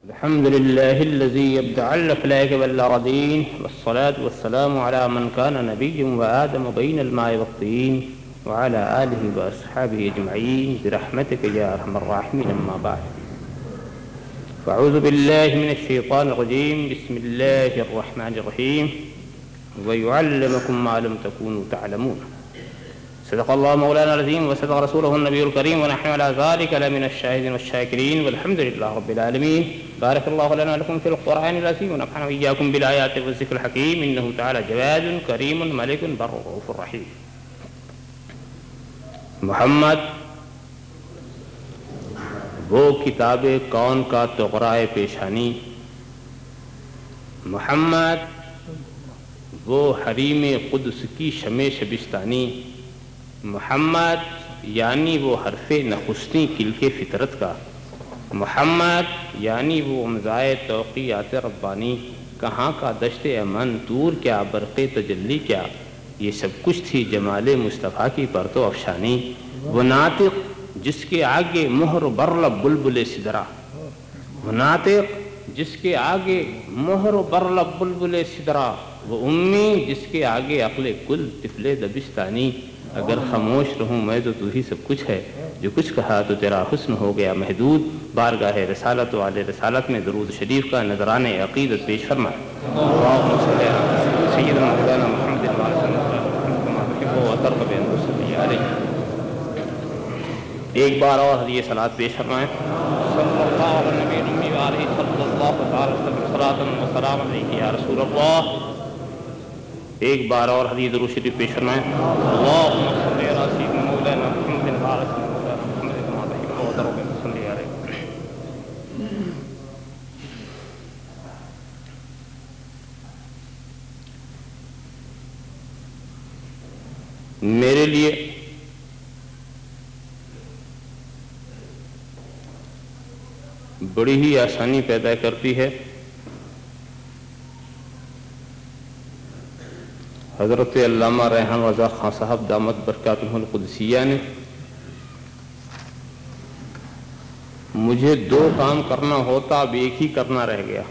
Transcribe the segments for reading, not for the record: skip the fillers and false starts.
الحمد لله الذي يبدع الأفلاك والأراضين والصلاة والسلام على من كان نبي وآدم بين الماء والطين وعلى آله وأصحابه أجمعين برحمتك يا أرحم الراحمين. أما بعد فأعوذ بالله من الشيطان الرجيم. بسم الله الرحمن الرحيم. ويعلمكم ما لم تكونوا تعلمون. صدق الله مولانا العظيم وصدق رسوله النبي الكريم ونحن على ذلك لمن الشاهدين والشاكرين والحمد لله رب العالمين. بارك الله لنا ولكم في القرآن العظيم ونفعنا وإياكم بالآيات والذكر الحكيم. إنه تعالى جواد كريم ملك بر رؤوف رحيم. محمد وہ کتاب کون کا تغرائے پیشانی، محمد وہ حریم قدس کی شمع شبستانی، محمد یعنی وہ حرف نخستی کلک فطرت کا، محمد یعنی وہ امضائے توقیات ربانی، کہاں کا دشت امن طور کیا برق تجلی کیا، یہ سب کچھ تھی جمال مصطفیٰ کی پرتو افشانی. وہ ناطق جس کے آگے مہر برلب بلبل سدرا، وہ ناطق جس کے آگے مہر برلب بلبل سدرا، وہ امی جس کے آگے عقل کل طفل دبستانی. اگر خاموش رہوں میں تو ہی سب کچھ ہے، جو کچھ کہا تو تیرا حسن ہو گیا محدود. بارگاہ رسالت و علیہ رسالت میں درود شریف کا نذران عقیدت پیش فرما. اللہم صلی علی سیدنا مولانا محمد علیہ. ایک بار اور حدیث صلاۃ پیش فرمائیں. صلی اللہ علیہ نبی امی وآلہ صلی اللہ تعالی وسلم صلاۃ و سلام علیک یا رسول اللہ. ایک بار اور حدیث درود شریف پیش فرمائیں. اللہم صلی علی سیدنا مولانا محمد وآلہ محمد کما تحب و ترضى صلی علیہ. میرے لیے بڑی ہی آسانی پیدا کرتی ہے حضرت علامہ ریحان رضا خان صاحب دامت برکاتہ القدسیہ نے مجھے دو کام کرنا ہوتا، اب ایک ہی کرنا رہ گیا.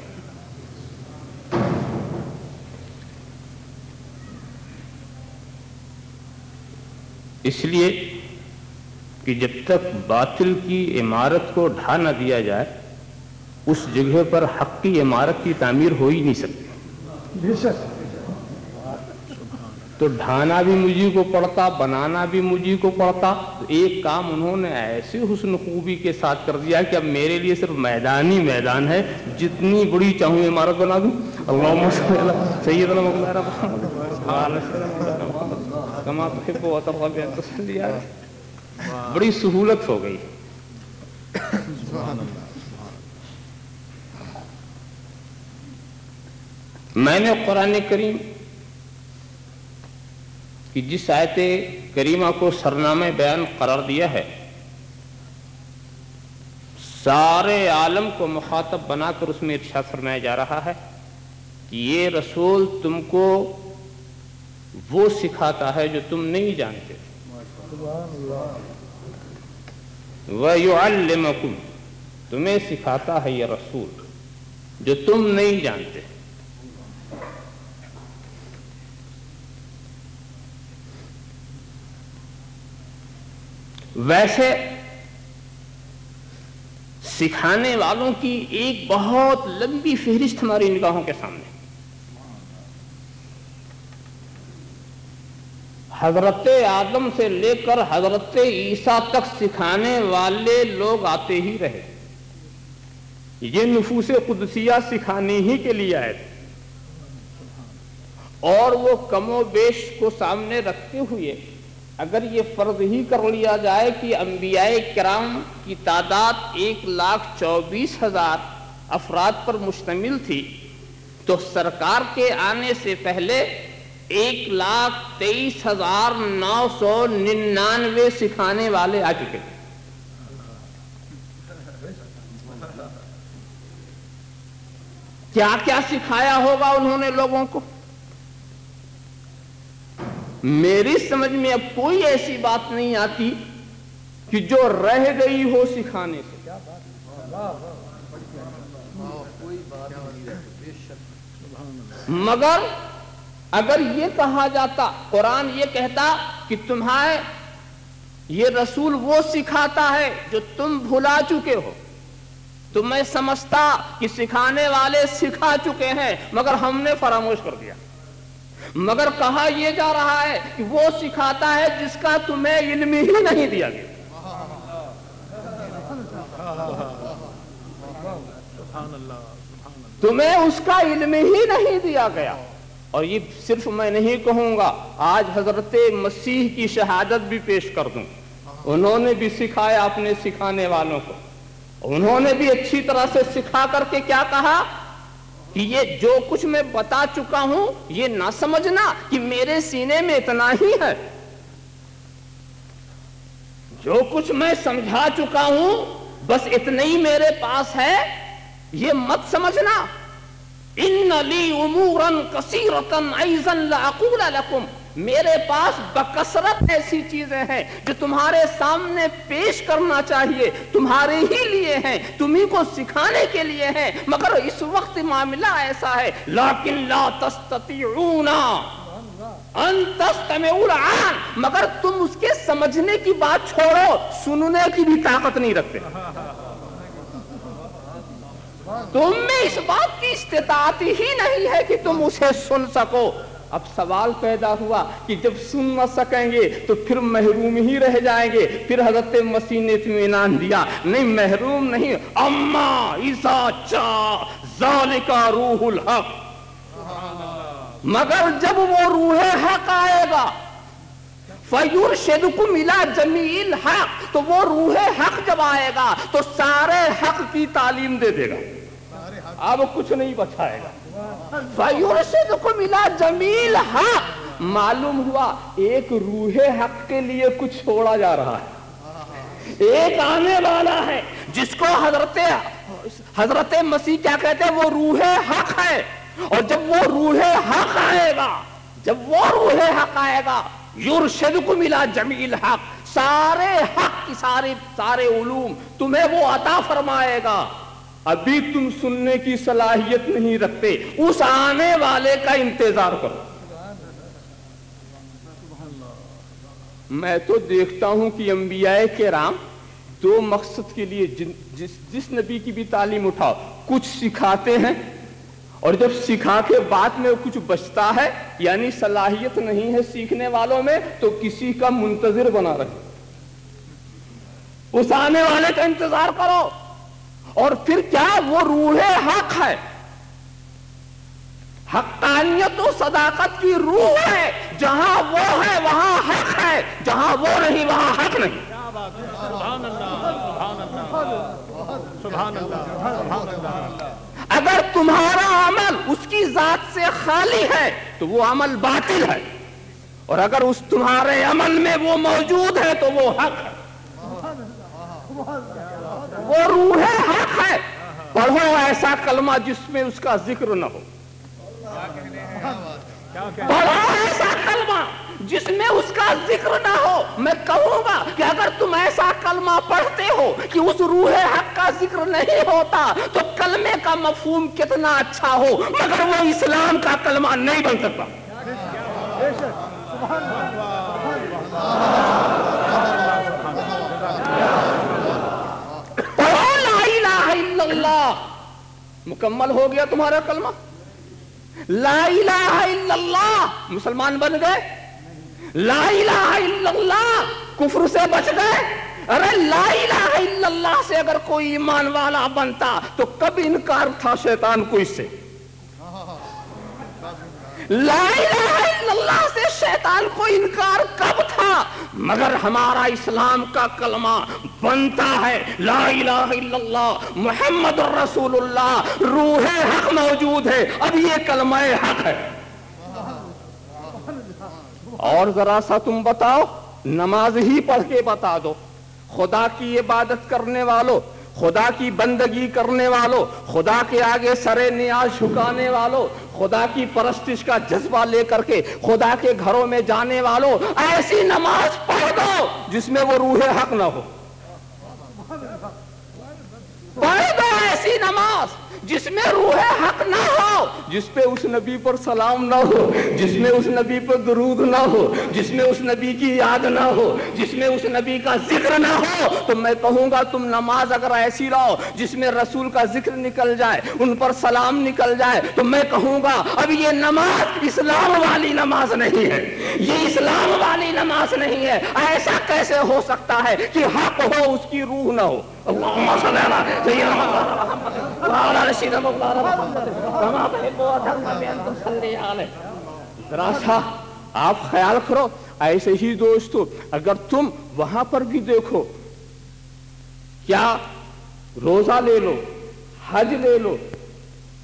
اس لیے کہ جب تک باطل کی عمارت کو ڈھا نہ دیا جائے اس جگہ پر حق کی عمارت کی تعمیر ہو ہی نہیں سکتی. تو ڈھانا بھی مجھے کو پڑتا، بنانا بھی مجھے کو پڑتا. تو ایک کام انہوں نے ایسے حسن خوبی کے ساتھ کر دیا کہ اب میرے لیے صرف میدان ہی میدان ہے، جتنی بڑی چاہوں عمارت بنا دوں. اللہم صلی علی سیدنا مولانا محمد کما تحب و ترضى ان تصلی علیہ. بڑی سہولت ہو گئی. میں نے قرآن کریم کہ جس آیت کریمہ کو سرنامہ بیان قرار دیا ہے، سارے عالم کو مخاطب بنا کر اس میں ارشاد فرمایا جا رہا ہے کہ یہ رسول تم کو وہ سکھاتا ہے جو تم نہیں جانتے. وَيُعَلِّمَكُمْ تمہیں سکھاتا ہے یہ رسول جو تم نہیں جانتے. ویسے سکھانے والوں کی ایک بہت لمبی فہرست ہماری نگاہوں کے سامنے. حضرت آدم سے لے کر حضرت عیسیٰ تک سکھانے والے لوگ آتے ہی رہے. یہ نفوس قدسیہ سکھانے ہی کے لیے آئے تھے، اور وہ کم و بیش کو سامنے رکھتے ہوئے اگر یہ فرض ہی کر لیا جائے کہ انبیاء کرام کی تعداد 1,24,000 افراد پر مشتمل تھی، تو سرکار کے آنے سے پہلے 1,23,999 سکھانے والے آ چکے. کیا کیا سکھایا ہوگا انہوں نے لوگوں کو؟ میری سمجھ میں اب کوئی ایسی بات نہیں آتی کہ جو رہ گئی ہو سکھانے سے. مگر اگر یہ کہا جاتا، قرآن یہ کہتا کہ تمہارے یہ رسول وہ سکھاتا ہے جو تم بھلا چکے ہو، تو میں سمجھتا کہ سکھانے والے سکھا چکے ہیں مگر ہم نے فراموش کر دیا۔ مگر کہا یہ جا رہا ہے کہ وہ سکھاتا ہے جس کا تمہیں علم ہی نہیں دیا گیا۔ تمہیں اس کا علم ہی نہیں دیا گیا۔ اور یہ صرف میں نہیں کہوں گا، آج حضرت مسیح کی شہادت بھی پیش کر دوں، انہوں نے بھی سکھایا اپنے سکھانے والوں کو، انہوں نے بھی اچھی طرح سے سکھا کر کے کیا کہا کہ یہ جو کچھ میں بتا چکا ہوں یہ نہ سمجھنا کہ میرے سینے میں اتنا ہی ہے، جو کچھ میں سمجھا چکا ہوں بس اتنا ہی میرے پاس ہے، یہ مت سمجھنا۔ ان لی امورا کثیرۃ ایضا لاقول لکم، میرے پاس بکثرت ایسی چیزیں ہیں جو تمہارے سامنے پیش کرنا چاہیے، تمہارے ہی لیے ہیں، تمہیں کو سکھانے کے لیے ہیں، مگر اس وقت معاملہ ایسا ہے لیکن لا تستطيعون ان تستمعوا الآن، مگر تم اس کے سمجھنے کی بات چھوڑو، سننے کی بھی طاقت نہیں رکھتے، تم میں اس بات کی استطاعت ہی نہیں ہے کہ تم اسے سن سکو۔ اب سوال پیدا ہوا کہ جب سن نہ سکیں گے تو پھر محروم ہی رہ جائیں گے۔ پھر حضرت مسیح نے اطمینان دیا، نہیں محروم نہیں، اما اذا جاء ذالک روح الحق، مگر جب وہ روح حق آئے گا فَيُرْشِدُكُمْ إِلَىٰ جَمِيعِ الْحَقِّ، تو وہ روح حق جب آئے گا تو سارے حق کی تعلیم دے دے گا، اب کچھ نہیں بچائے گا۔ فَيُرْشِدُكُمْ إِلَىٰ جَمِيعِ الْحَقِّ، معلوم ہوا ایک روح حق کے لیے کچھ چھوڑا جا رہا ہے، ایک آنے والا ہے جس کو حضرت مسیح کیا کہتے ہیں، وہ روح حق ہے، اور جب وہ روح حق آئے گا، جب وہ روح حق آئے گا یرشدکم الی جمیع الحق، سارے حق کی سارے علوم تمہیں وہ عطا فرمائے گا۔ ابھی تم سننے کی صلاحیت نہیں رکھتے، اس آنے والے کا انتظار کرو۔ میں تو دیکھتا ہوں کہ انبیاء کرام دو مقصد کے لیے جس نبی کی بھی تعلیم اٹھاؤ، کچھ سکھاتے ہیں، اور جب سکھا کے بعد میں کچھ بچتا ہے یعنی صلاحیت نہیں ہے سیکھنے والوں میں، تو کسی کا منتظر بنا رہے، اس آنے والے کا انتظار کرو۔ اور پھر کیا، وہ روح حق ہے، حقانیت و صداقت کی روح ہے، جہاں وہ ہے وہاں حق ہے، جہاں وہ نہیں وہاں حق نہیں۔ سبحان اللہ۔ اگر تمہارا عمل اس کی ذات سے خالی ہے تو وہ عمل باطل ہے، اور اگر اس تمہارے عمل میں وہ موجود ہے تو وہ حق ہے، وہ روح حق ہے۔ پڑھو ایسا کلمہ جس میں اس کا ذکر نہ ہو، پڑھو ایسا کلمہ جس میں اس کا ذکر نہ ہو۔ میں کہوں گا کہ اگر تم ایسا کلمہ پڑھتے ہو کہ اس روح حق کا ذکر نہیں ہوتا تو کلمے کا مفہوم کتنا اچھا ہو، مگر وہ اسلام کا کلمہ نہیں بن سکتا۔ پڑھو لا الہ الا اللہ، مکمل ہو گیا تمہارا کلمہ، لا الہ الا اللہ، مسلمان بن گئے۔ لا الہ الا اللہ، کفر سے بچ گئے۔ ارے لا الہ الا اللہ سے اگر کوئی ایمان والا بنتا تو کب انکار تھا شیطان کو اس سے؟ لا الہ الا اللہ سے شیطان کو انکار کب تھا؟ مگر ہمارا اسلام کا کلمہ بنتا ہے لا الہ الا اللہ محمد الرسول اللہ، روح حق موجود ہے، اب یہ کلمہ حق ہے۔ اور ذرا سا تم بتاؤ، نماز ہی پڑھ کے بتا دو، خدا کی عبادت کرنے والوں، خدا کی بندگی کرنے والوں، خدا کے آگے سر نیاز جھکانے والوں، خدا کی پرستش کا جذبہ لے کر کے خدا کے گھروں میں جانے والوں، ایسی نماز پڑھ دو جس میں وہ روح حق نہ ہو، پڑھ دو ایسی نماز جس میں روح حق نہ ہو، جس پہ اس نبی پر سلام نہ ہو، جس میں اس نبی پر درود نہ ہو، جس میں اس نبی کی یاد نہ ہو، جس میں اس نبی کا ذکر نہ ہو، تو میں کہوں گا تم نماز اگر ایسی لاؤ جس میں رسول کا ذکر نکل جائے، ان پر سلام نکل جائے، تو میں کہوں گا اب یہ نماز اسلام والی نماز نہیں ہے، یہ اسلام والی نماز نہیں ہے۔ ایسا کیسے ہو سکتا ہے کہ حق ہو اس کی روح نہ ہو؟ اللہم صلی علی سیدنا محمد وعلی آل سیدنا محمد کما تحب وترضى بأن تصلي علیہ۔ ذرا سا آپ خیال کرو، ایسے ہی دوستو اگر تم وہاں پر بھی دیکھو، کیا روزہ لے لو، حج لے لو،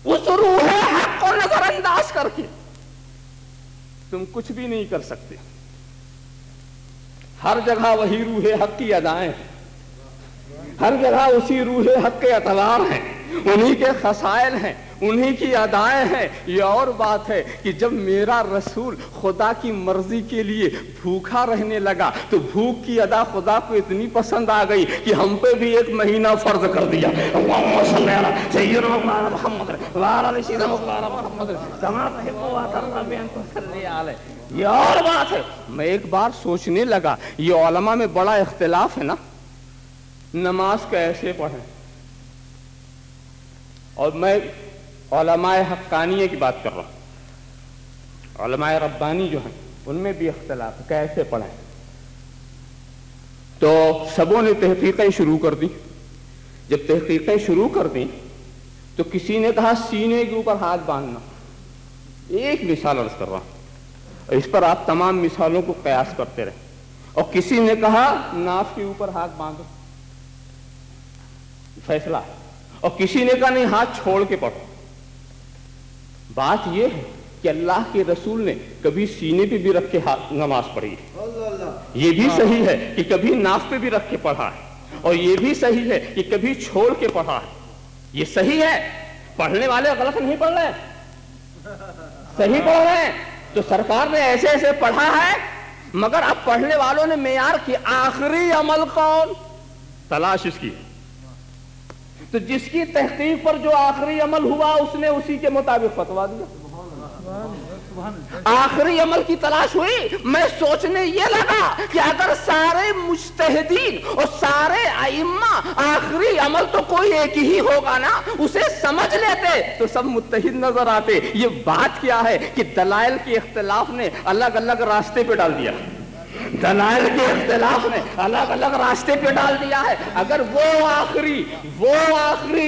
اس روح حق کو نظر انداز کر کے تم کچھ بھی نہیں کر سکتے۔ ہر جگہ وہی روح حق کی ادائیں ہیں، ہر جگہ اسی روح حق کے اطوار ہیں، انہی کے خصائل ہیں، انہی کی ادائیں ہیں۔ یہ اور بات ہے کہ جب میرا رسول خدا کی مرضی کے لیے بھوکا رہنے لگا تو بھوک کی ادا خدا کو اتنی پسند آ گئی کہ ہم پہ بھی ایک مہینہ فرض کر دیا۔ اللہم صلی علی سیدنا محمد وعلی آل سیدنا محمد کما تحب وترضى بأن تصلي علیہ۔ یہ اور بات ہے، میں ایک بار سوچنے لگا یہ علماء میں بڑا اختلاف ہے نا، نماز کیسے پڑھیں؟ اور میں علماء حقانیہ کی بات کر رہا ہوں، علماء ربانی جو ہیں ان میں بھی اختلاف ہے کیسے پڑھیں۔ تو سبوں نے تحقیقیں شروع کر دی۔ جب تحقیقیں شروع کر دی تو کسی نے کہا سینے کے اوپر ہاتھ باندھنا، ایک مثال عرض کر رہا ہوں، اس پر آپ تمام مثالوں کو قیاس کرتے رہیں۔ اور کسی نے کہا ناف کے اوپر ہاتھ باندھو، فیصلہ۔ اور کسی نے کہا نہیں ہاتھ چھوڑ کے پڑھو۔ بات یہ ہے کہ اللہ کے رسول نے کبھی سینے پہ بھی رکھ کے نماز پڑھی ہے، یہ بھی صحیح ہے کہ کبھی ناف پہ بھی رکھ کے پڑھا ہے، اور یہ بھی صحیح ہے کہ کبھی چھوڑ کے پڑھا ہے۔ یہ صحیح ہے، پڑھنے والے غلط نہیں پڑھ رہے، صحیح پڑھ رہے ہیں۔ تو سرکار نے ایسے ایسے پڑھا ہے، مگر اب پڑھنے والوں نے معیار کی آخری عمل کون تلاش اس کی، تو جس کی تحقیق پر جو آخری عمل ہوا اس نے اسی کے مطابق فتوا دیا۔ آخری عمل کی تلاش ہوئی۔ میں سوچنے یہ لگا کہ اگر سارے مجتہدین اور سارے ائمہ آخری عمل تو کوئی ایک ہی ہوگا نا، اسے سمجھ لیتے تو سب متحد نظر آتے۔ یہ بات کیا ہے کہ دلائل کے اختلاف نے الگ الگ راستے پہ ڈال دیا، دلائل کے اختلاف نے الگ الگ راستے پہ ڈال دیا ہے۔ اگر وہ آخری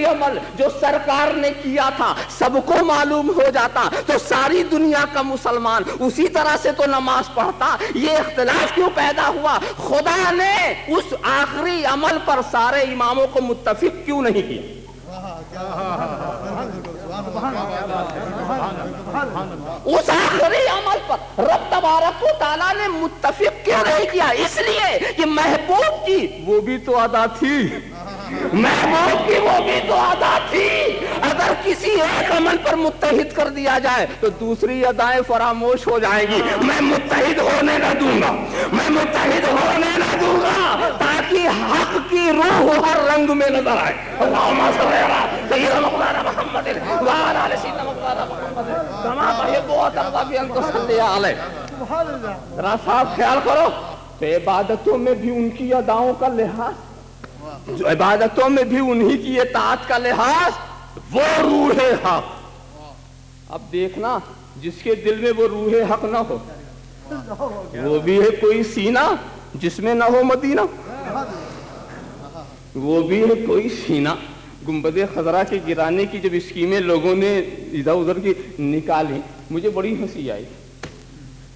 عمل جو سرکار نے کیا تھا سب کو معلوم ہو جاتا تو ساری دنیا کا مسلمان اسی طرح سے تو نماز پڑھتا۔ یہ اختلاف کیوں پیدا ہوا؟ خدا نے اس آخری عمل پر سارے اماموں کو متفق کیوں نہیں کیا؟ اس آخری عمل پر رب تبارک و تعالیٰ نے متفق کیوں نہیں کیا؟ اس لیے کہ محبوب کی وہ بھی تو ادا تھی، محبوب کی وہ بھی تو ادا تھی۔ اگر کسی ایک عمل پر متحد کر دیا جائے تو دوسری ادائیں فراموش ہو جائیں گی۔ میں متحد ہونے نہ دوں گا، میں متحد ہونے نہ دوں گا تاکہ حق کی روح ہر رنگ میں نظر آئے۔ اللہم صلی علی سیدنا محمد وعلی آل سیدنا محمد کما تحب وترضى بأن تصلي علیہ۔ ذرا صاحب خیال کرو، تو عبادتوں میں بھی ان کی اداؤں کا لحاظ، جو عبادتوں میں بھی انہی کی اطاعت کا لحاظ، وہ روح حق۔ اب دیکھنا جس کے دل میں وہ روح حق نہ ہو، وہ بھی ہے کوئی سینہ جس میں نہ ہو مدینہ، وہ بھی ہے کوئی سینہ۔ گنبد خضرا کے گرانے کی جب اسکیمیں لوگوں نے ادھر ادھر کی نکالی، مجھے بڑی ہنسی آئی،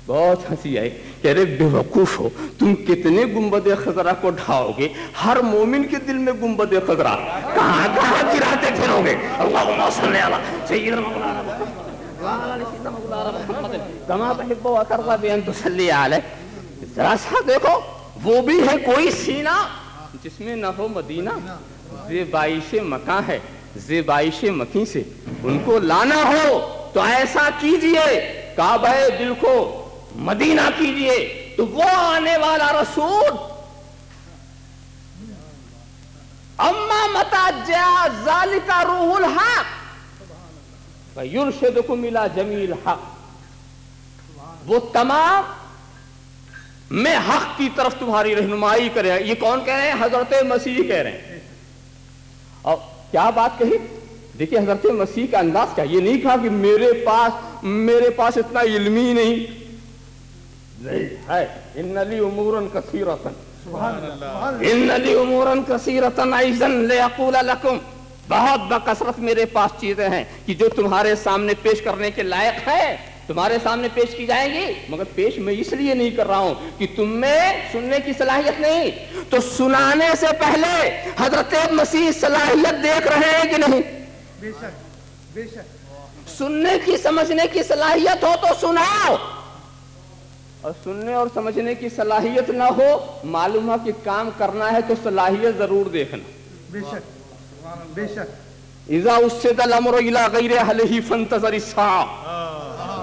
بہت ہنسی آئی۔ کہہ رہے بے وقوف ہو، تم کتنے گنبد خضرا کو ڈھاؤ گے؟ ہر مومن کے دل میں گنبد خضرا کہاں کہاں گراتے پھرو گے؟ اللہم صلی علی سیدنا محمد کما تحب وترضى بأن تصلي علیہ۔ ذرا سا دیکھو، وہ بھی ہے کوئی سینہ جس میں نہ ہو مدینہ۔ زیبائش مکاں ہے، زیبائش مکی سے ان کو لانا ہو تو ایسا کیجئے، کعبہ دل کو مدینہ کیجئے، تو وہ آنے والا رسول اما متا جاء ذالک روح الحق وَيُرْشِدُكُمْ إِلَى جَمِيعِ الْحَقِّ، وہ تمام میں حق کی طرف تمہاری رہنمائی کرے. یہ کون کہہ رہے ہیں؟ حضرت مسیح کہہ رہے ہیں. اور کیا بات کہی؟ دیکھیں حضرت مسیح کا انداز کیا. یہ نہیں کہا کہ میرے پاس اتنا علم ہی نہیں ہے. ان لی امورا کثیرۃ، ان لی امورا کثیرۃ ایضا لیقول لکم، بہت بکثرت میرے پاس چیزیں ہیں کہ جو تمہارے سامنے پیش کرنے کے لائق ہے، تمہارے سامنے پیش کی جائیں گی، مگر پیش میں اس لیے نہیں کر رہا ہوں کہ تم میں سننے کی صلاحیت نہیں. تو سنانے سے پہلے حضرت مسیح صلاحیت دیکھ رہے ہیں کہ نہیں؟ بے شک بے شک. سننے کی سمجھنے کی صلاحیت ہو تو سناؤ، اور سننے اور سمجھنے کی صلاحیت نہ ہو، معلوم ہے کہ کام کرنا ہے تو صلاحیت ضرور دیکھنا. بے شک بے شک. اذا اسد الامر الى غیر اہلہ فانتظر الساعہ،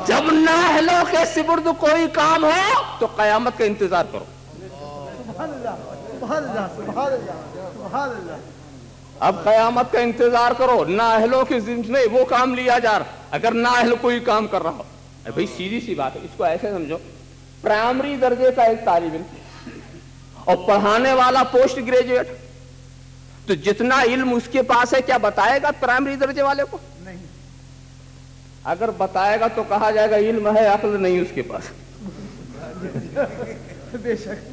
جب نااہلوں کے سپرد کوئی کام ہو تو قیامت کا انتظار کرو. سبحان اللہ سبحان اللہ سبحان اللہ سبحان اللہ. اب قیامت کا انتظار کرو. نااہلوں کے ذمے وہ کام لیا جا رہا. اگر نااہل کوئی کام کر رہا ہو، بھائی سیدھی سی بات ہے، اس کو ایسے سمجھو، پرائمری درجے کا ایک طالب علم اور پڑھانے والا پوسٹ گریجویٹ، تو جتنا علم اس کے پاس ہے کیا بتائے گا پرائمری درجے والے کو؟ نہیں. اگر بتائے گا تو کہا جائے گا علم ہے، عقل نہیں اس کے پاس. بے شک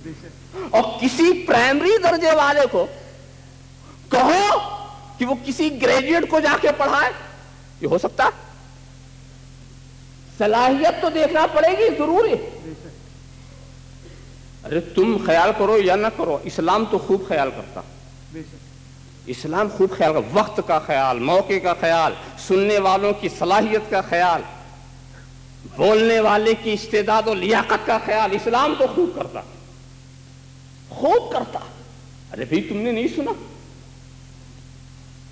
بے شک. اور کسی پرائمری درجے والے کو کہو کہ وہ کسی گریجویٹ کو جا کے پڑھائے، یہ ہو سکتا ہے؟ صلاحیت تو دیکھنا پڑے گی ضروری. ارے تم خیال کرو یا نہ کرو، اسلام تو خوب خیال کرتا. اسلام خوب خیال کرتا، وقت کا خیال، موقع کا خیال، سننے والوں کی صلاحیت کا خیال، بولنے والے کی استعداد و لیاقت کا خیال. اسلام تو خوب کرتا، خوب کرتا. ارے بھئی تم نے نہیں سنا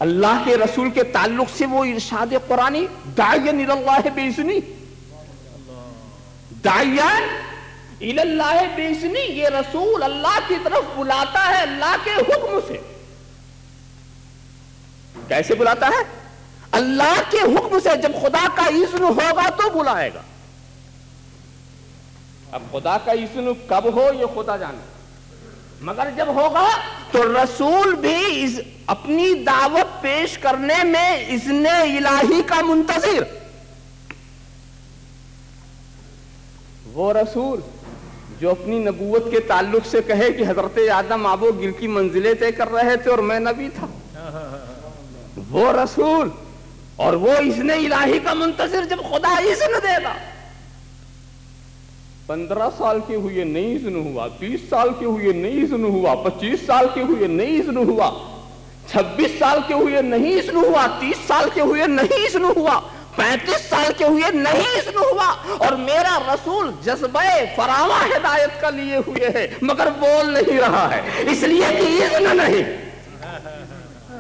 اللہ کے رسول کے تعلق سے وہ ارشاد قرآنی، داعیاً الی اللہ باذنہ، داعیاً الی اللہ باذنہ، یہ رسول اللہ کی طرف بلاتا ہے اللہ کے حکم سے. کیسے بلاتا ہے؟ اللہ کے حکم سے. جب خدا کا اذن ہوگا تو بلائے گا. اب خدا کا اذن کب ہو یہ خدا جانے، مگر جب ہوگا تو رسول بھی اپنی دعوت پیش کرنے میں اذن الہی کا منتظر. وہ رسول جو اپنی نبوت کے تعلق سے کہے کہ حضرت آدم آب و گل کی منزلیں طے کر رہے تھے اور میں نبی تھا، وہ رسول اور وہ اذن الہی کا منتظر جب خدا اذن دے گا. 15 سال کے ہوئے نہیں اذن ہوا، 20 سال کے ہوئے نہیں اذن ہوا، 25 سال کے ہوئے نہیں اذن ہوا، 26 سال کے ہوئے نہیں اذن ہوا، 30 سال کے ہوئے نہیں اذن ہوا، 35 سال کے ہوئے نہیں اذن ہوا. اور میرا رسول جذبہ فراواں ہدایت کا لیے ہوئے ہے مگر بول نہیں رہا ہے، اس لیے کہ اذن نہیں.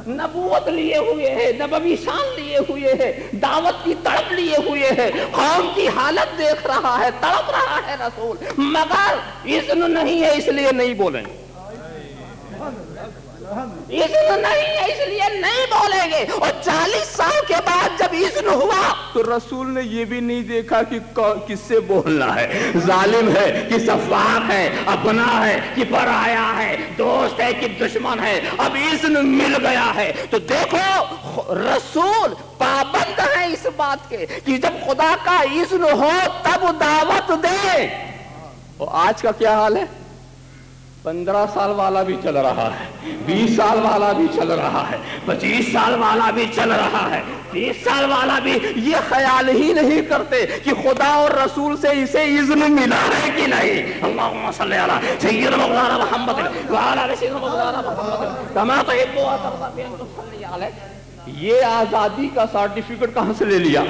نبوت لیے ہوئے ہے، نبوی شان لیے ہوئے ہے، دعوت کی تڑپ لیے ہوئے ہے، قوم کی حالت دیکھ رہا ہے، تڑپ رہا ہے رسول، مگر اذن نہیں ہے اس لیے نہیں بولیں گے. اذن نہیں ہے اس لیے نہیں بولیں گے. اور 40 سال کے بعد جب اذن ہوا تو رسول نے یہ بھی نہیں دیکھا کہ کس سے بولنا ہے، ظالم ہے کہ سفاک ہے، اپنا ہے کہ پرایا ہے، دوست ہے کہ دشمن ہے. اب اذن مل گیا ہے تو دیکھو رسول پابند ہے اس بات کے کہ جب خدا کا اذن ہو تب دعوت دے. اور آج کا کیا حال ہے؟ 15 سال والا بھی چل رہا ہے، 20 سال والا بھی چل رہا ہے، 25 سال والا بھی چل رہا ہے، 30 سال والا بھی یہ خیال ہی نہیں کرتے کہ خدا اور رسول سے اسے اذن ملا ہے کہ نہیں. اللہم صلی علی سیدنا مولانا محمد وعلی آل سیدنا مولانا محمد کما تحب و ترضى ان تصلی علیہ. یہ آزادی کا سرٹیفکیٹ کہاں سے لے لیا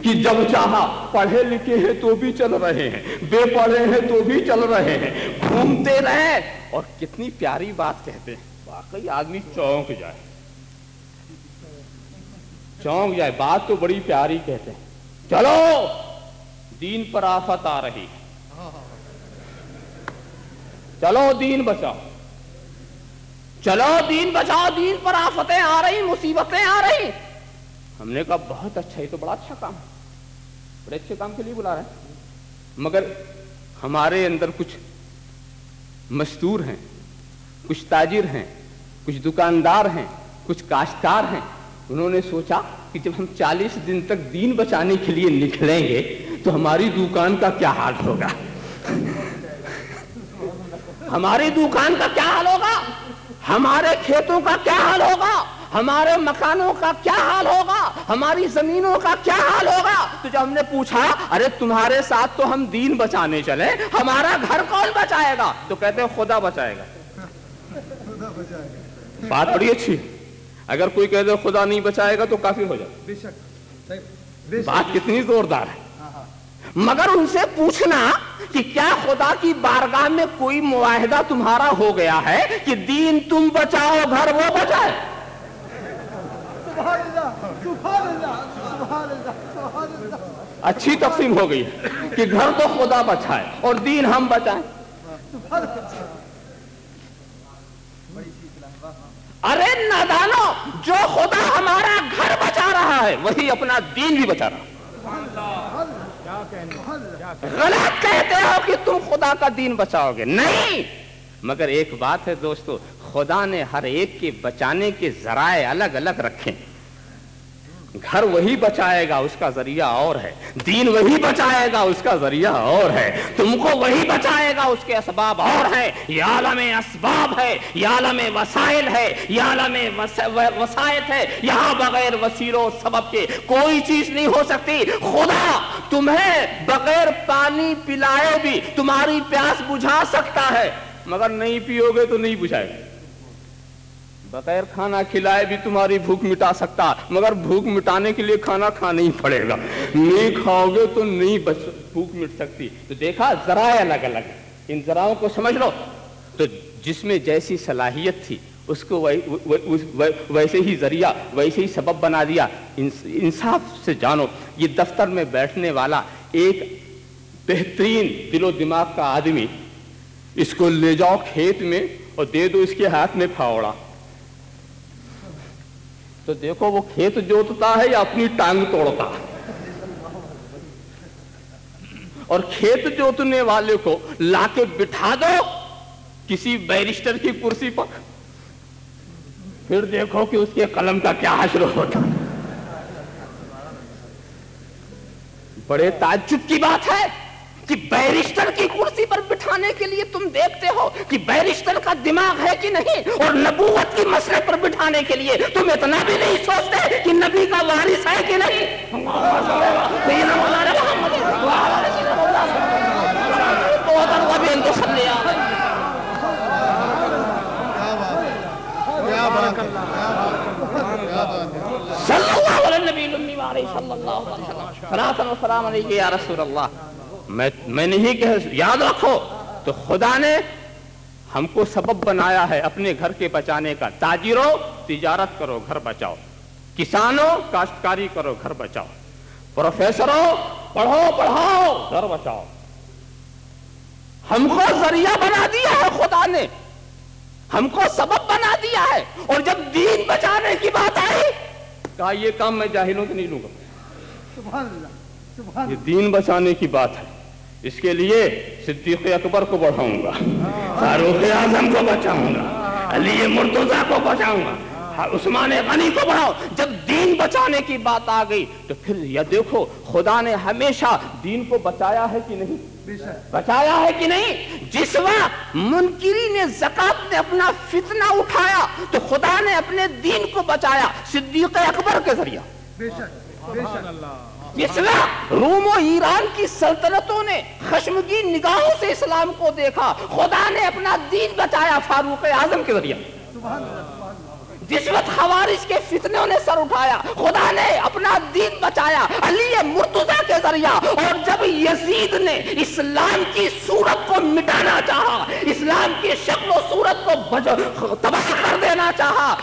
کہ جب چاہا پڑھے لکھے ہیں تو بھی چل رہے ہیں، بے پڑھے ہیں تو بھی چل رہے ہیں، گھومتے رہے. اور کتنی پیاری بات کہتے ہیں، واقعی آدمی چونک جائے، چونک جائے. بات تو بڑی پیاری کہتے ہیں. چلو دین پر آفت آ رہی، چلو دین بچاؤ، چلو دین بچاؤ، دین پر آفتیں آ رہی، مصیبتیں آ رہی. ہم نے کہا بہت اچھا، یہ تو بڑا اچھا کام ہے، بڑے اچھے کام کے لیے بلا رہے ہیں، مگر ہمارے اندر کچھ مزدور ہیں، کچھ تاجر ہیں، کچھ دکاندار ہیں، کچھ کاشتکار ہیں، انہوں نے سوچا کہ جب ہم 40 دن تک دین بچانے کے لیے نکلیں گے تو ہماری دکان کا کیا حال ہوگا، ہماری دکان کا کیا حال ہوگا، ہمارے کھیتوں کا کیا حال ہوگا، ہمارے مکانوں کا کیا حال ہوگا، ہماری زمینوں کا کیا حال ہوگا۔ تو جب ہم نے پوچھا ارے تمہارے ساتھ تو ہم دین بچانے چلے، ہمارا گھر کون بچائے گا؟ تو کہتے ہیں خدا بچائے گا۔ بات بڑی اچھی، اگر کوئی کہہ دے خدا نہیں بچائے گا تو کافر ہو جائے، بات کتنی زوردار ہے۔ مگر ان سے پوچھنا کہ کیا خدا کی بارگاہ میں کوئی معاہدہ تمہارا ہو گیا ہے کہ دین تم بچاؤ گھر وہ بچائے؟ اچھی تقسیم ہو گئی ہے کہ گھر تو خدا بچائے اور دین ہم بچائیں۔ ارے نادانو، جو خدا ہمارا گھر بچا رہا ہے وہی اپنا دین بھی بچا رہا ہے۔ غلط کہتے ہو کہ تم خدا کا دین بچاؤ گے، نہیں، مگر ایک بات ہے دوستو، خدا نے ہر ایک کے بچانے کے ذرائع الگ الگ رکھے، گھر وہی بچائے گا اس کا ذریعہ اور ہے، دین وہی بچائے گا اس کا ذریعہ اور ہے، تم کو وہی بچائے گا اس کے اسباب اور ہیں۔ یہ عالم اسباب ہے، یہ عالم وسائل ہے، یہ عالم وسائط ہے، یہاں بغیر وسیلوں سبب کے کوئی چیز نہیں ہو سکتی۔ خدا تمہیں بغیر پانی پلائے بھی تمہاری پیاس بجھا سکتا ہے، مگر نہیں پیو گے تو نہیں بجھائے گا، بغیر کھانا کھلائے بھی تمہاری بھوک مٹا سکتا، مگر بھوک مٹانے کے لیے کھانا کھانا ہی پڑے گا، نہیں کھاؤ گے تو نہیں بھوک مٹ سکتی۔ تو دیکھا ذرائع الگ الگ، ان ذرائعوں کو سمجھ لو۔ تو جس میں جیسی صلاحیت تھی اس کو ویسے ہی ذریعہ، ویسے ہی سبب بنا دیا۔ انصاف سے جانو، یہ دفتر میں بیٹھنے والا ایک بہترین دل و دماغ کا آدمی، اس کو لے جاؤ کھیت میں اور دے دو اس کے ہاتھ میں پھاوڑا، تو دیکھو وہ کھیت جوتتا ہے یا اپنی ٹانگ توڑتا ہے۔ اور کھیت جوتنے والے کو لا کے بٹھا دو کسی بیرسٹر کی کرسی پر، پھر دیکھو کہ اس کے قلم کا کیا حشر ہوتا۔ بڑے تعجب کی بات ہے کہ بیرسٹر کی کرسی پر بٹھانے کے لیے تم دیکھتے ہو کہ بیرسٹر کا دماغ ہے کہ نہیں، اور نبوت کی مسئلے پر بٹھانے کے لیے تم اتنا بھی نہیں سوچتے کہ نبی کا وارث ہے کہ نہیں۔ صلی اللہ علیہ نبی المی وعلیہ صلی اللہ علیہ وسلم، صلاۃ و سلام علیک یا رسول اللہ۔ میں نہیں کہہ، یاد رکھو، تو خدا نے ہم کو سبب بنایا ہے اپنے گھر کے بچانے کا۔ تاجروں تجارت کرو گھر بچاؤ، کسانوں کاشتکاری کرو گھر بچاؤ، پروفیسروں پڑھو پڑھاؤ گھر بچاؤ۔ ہم کو ذریعہ بنا دیا ہے خدا نے، ہم کو سبب بنا دیا ہے، اور جب دین بچانے کی بات آئی کہا یہ کام میں جاہلوں سے نہیں لوں گا، سبحان اللہ، یہ دین بچانے کی بات ہے، اس کے لیے صدیق اکبر کو بڑھاؤں گا، فاروق اعظم کو بچاؤں گا، علی مرتضیٰ کو بچاؤں گا، عثمان غنی کو بڑھاؤ۔ جب دین بچانے کی بات آ گئی تو پھر یہ دیکھو خدا نے ہمیشہ دین کو بچایا ہے کہ نہیں، بچایا ہے کہ نہیں۔ جس وقت منکرین زکات نے اپنا فتنہ اٹھایا تو خدا نے اپنے دین کو بچایا صدیق اکبر کے ذریعہ۔ جس وقت روم و ایران کی سلطنتوں نے خشمگین نگاہوں سے اسلام کو دیکھا، خدا نے اپنا دین بچایا فاروق اعظم کے ذریعہ۔ جس وقت خوارج کے فتنوں نے سر اٹھایا، خدا نے اپنا دین بچایا علی مرتضیٰ کے ذریعہ۔ اور جب یزید نے اسلام کی صورت کو مٹانا چاہا، اسلام کی شکل و صورت کو تباہ کر دینا چاہا،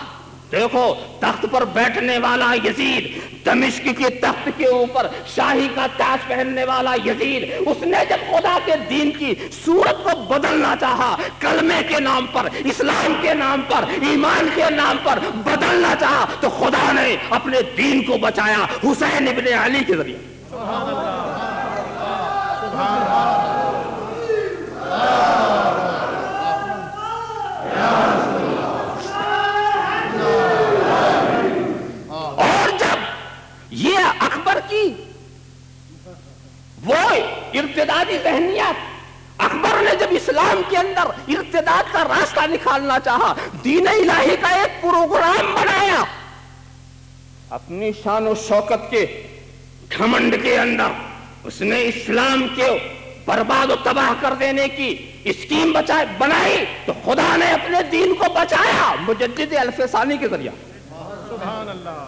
دیکھو تخت پر بیٹھنے والا یزید، دمشق کے تخت کے اوپر شاہی کا تاج پہننے والا یزید، اس نے جب خدا کے دین کی صورت کو بدلنا چاہا، کلمے کے نام پر، اسلام کے نام پر، ایمان کے نام پر بدلنا چاہا، تو خدا نے اپنے دین کو بچایا حسین ابن علی کے ذریعے۔ یہ اکبر کی وہ ارتدادی ذہنیت، اکبر نے جب اسلام کے اندر ارتداد کا راستہ نکالنا چاہا، دین الہی کا ایک پروگرام بنایا، اپنی شان و شوکت کے گھمنڈ کے اندر اس نے اسلام کے برباد و تباہ کر دینے کی اسکیم بنائی، تو خدا نے اپنے دین کو بچایا مجدد الف ثانی کے ذریعہ۔ سبحان اللہ،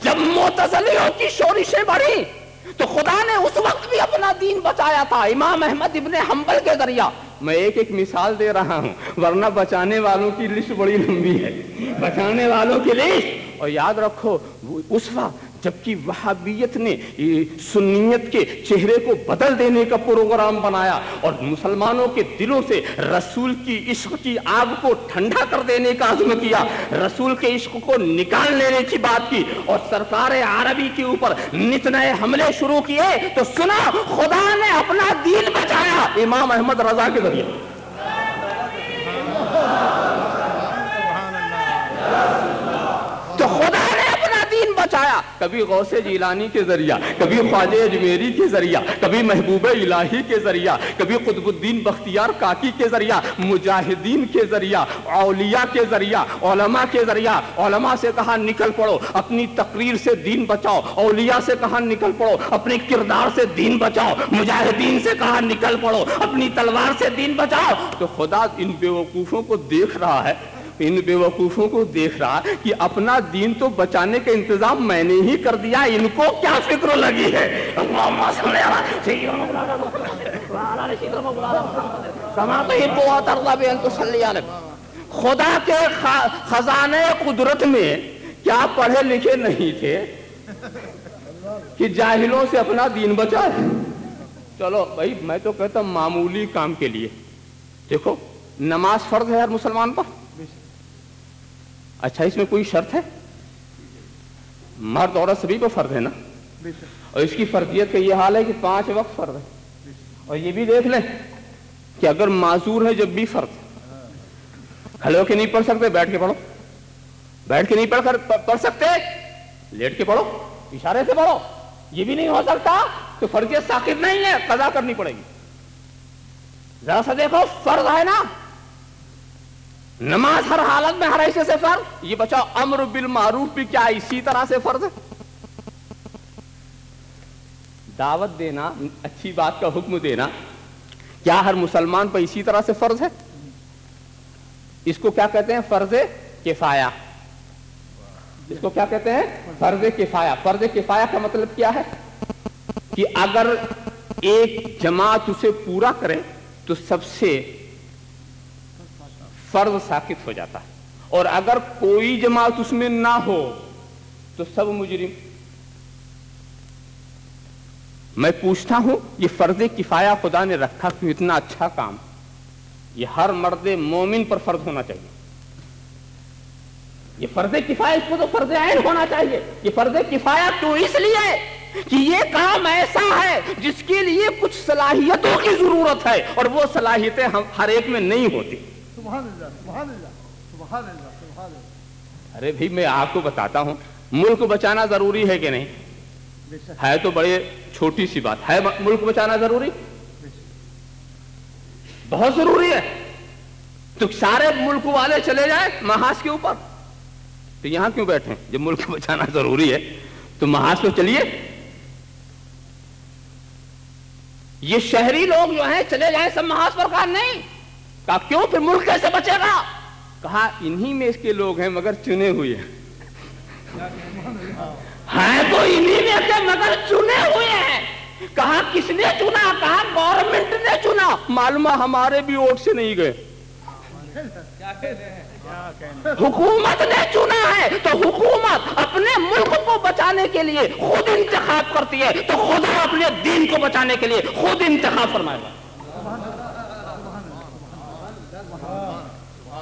جب معتزلیوں کی شورشیں بڑھی تو خدا نے اس وقت بھی اپنا دین بچایا تھا امام احمد ابن حنبل کے ذریعہ۔ میں ایک مثال دے رہا ہوں، ورنہ بچانے والوں کی لسٹ بڑی لمبی ہے، بچانے والوں کی لسٹ۔ اور یاد رکھو اس وقت جبکہ وہابیت نے سنیت کے چہرے کو بدل دینے کا پروگرام بنایا اور مسلمانوں کے دلوں سے رسول کی عشق کی آگ کو ٹھنڈا کر دینے کا عزم کیا، رسول کے عشق کو نکال لینے کی بات کی اور سرکار عربی کے اوپر نت نئے حملے شروع کیے، تو سنا خدا نے اپنا دین بچایا امام احمد رضا کے ذریعے۔ تو خدا نے اپنا دین بچایا، کبھی غوث جیلانی کے ذریعہ، کبھی خواجہ اجمیری کے ذریعہ، کبھی محبوب الہی کے ذریعہ، کبھی قطب الدین بختیار کاکی کے ذریعہ، مجاہدین کے ذریعہ، اولیاء کے ذریعہ، علماء کے ذریعہ۔ علماء سے کہا نکل پڑو اپنی تقریر سے دین بچاؤ، اولیاء سے کہا نکل پڑو اپنے کردار سے دین بچاؤ، مجاہدین سے کہا نکل پڑو اپنی تلوار سے دین بچاؤ۔ تو خدا ان بیوقوفوں کو دیکھ رہا ہے، ان بیوقوفوں کو دیکھ رہا کہ اپنا دین تو بچانے کا انتظام میں نے ہی کر دیا، ان کو کیا فکر لگی ہے۔ خدا کے خزانے قدرت میں کیا پڑھے لکھے نہیں تھے کہ جاہلوں سے اپنا دین بچائے۔ چلو بھائی میں تو کہتا ہوں معمولی کام کے لیے دیکھو، نماز فرض ہے ہر مسلمان پر، اچھا اس میں کوئی شرط ہے؟ مرد عورت سبھی کو فرض ہے نا، اور اس کی فرضیت کا یہ حال ہے کہ 5 وقت فرض ہے۔ اور یہ بھی دیکھ لیں کہ اگر معذور ہے جب بھی فرض، کھڑے ہو کے نہیں پڑھ سکتے بیٹھ کے پڑھو، بیٹھ کے نہیں پڑھ سکتے لیٹ کے پڑھو، اشارے سے پڑھو، یہ بھی نہیں ہو سکتا تو فرضیت ساقط نہیں ہے، قضا کرنی پڑے گی۔ ذرا سا دیکھو فرض ہے نا، نماز ہر حالت میں ہر ایسے سے فرض، یہ بچہ امر بالمعروف بھی کیا اسی طرح سے فرض ہے؟ دعوت دینا، اچھی بات کا حکم دینا کیا ہر مسلمان پر اسی طرح سے فرض ہے؟ اس کو کیا کہتے ہیں؟ فرض کفایہ۔ اس کو کیا کہتے ہیں؟ فرض کفایہ۔ فرض کفایہ کا مطلب کیا ہے کہ اگر ایک جماعت اسے پورا کرے تو سب سے فرض ساقط ہو جاتا ہے، اور اگر کوئی جماعت اس میں نہ ہو تو سب مجرم۔ میں پوچھتا ہوں یہ فرض کفایہ خدا نے رکھا کیوں؟ اتنا اچھا کام یہ ہر مرد مومن پر فرض ہونا چاہیے۔ یہ فرض کفایہ، اس کو تو فرض عین ہونا چاہیے۔ یہ فرض کفایہ کیوں؟ اس لیے کہ یہ کام ایسا ہے جس کے لیے کچھ صلاحیتوں کی ضرورت ہے، اور وہ صلاحیتیں ہر ایک میں نہیں ہوتی۔ سبحان اللہ، سبحان اللہ، سبحان اللہ، سبحان اللہ۔ ارے بھائی میں آپ کو بتاتا ہوں، ملک بچانا ضروری ہے کہ نہیں؟ ہے تو بڑے چھوٹی سی بات ہے، ملک بچانا ضروری، بہت ضروری ہے۔ تو سارے ملک والے چلے جائیں محاذ کے اوپر، تو یہاں کیوں بیٹھے؟ جب ملک بچانا ضروری ہے تو محاذ تو چلیے۔ یہ شہری لوگ جو ہیں چلے جائیں سب محاذ پر، کہا نہیں، کہا کیوں؟ پھر ملک کیسے بچے گا؟ کہا انہی میں اس کے لوگ ہیں مگر چنے ہوئے ہیں تو انہی میں سے مگر چنے ہوئے ہیں۔ کہا کس نے چنا؟ کہا گورنمنٹ نے چنا، معلوم ہمارے بھی ووٹ سے نہیں گئے۔ حکومت نے چنا ہے تو حکومت اپنے ملک کو بچانے کے لیے خود انتخاب کرتی ہے، تو خدا اپنے دین کو بچانے کے لیے خود انتخاب فرمائے گا۔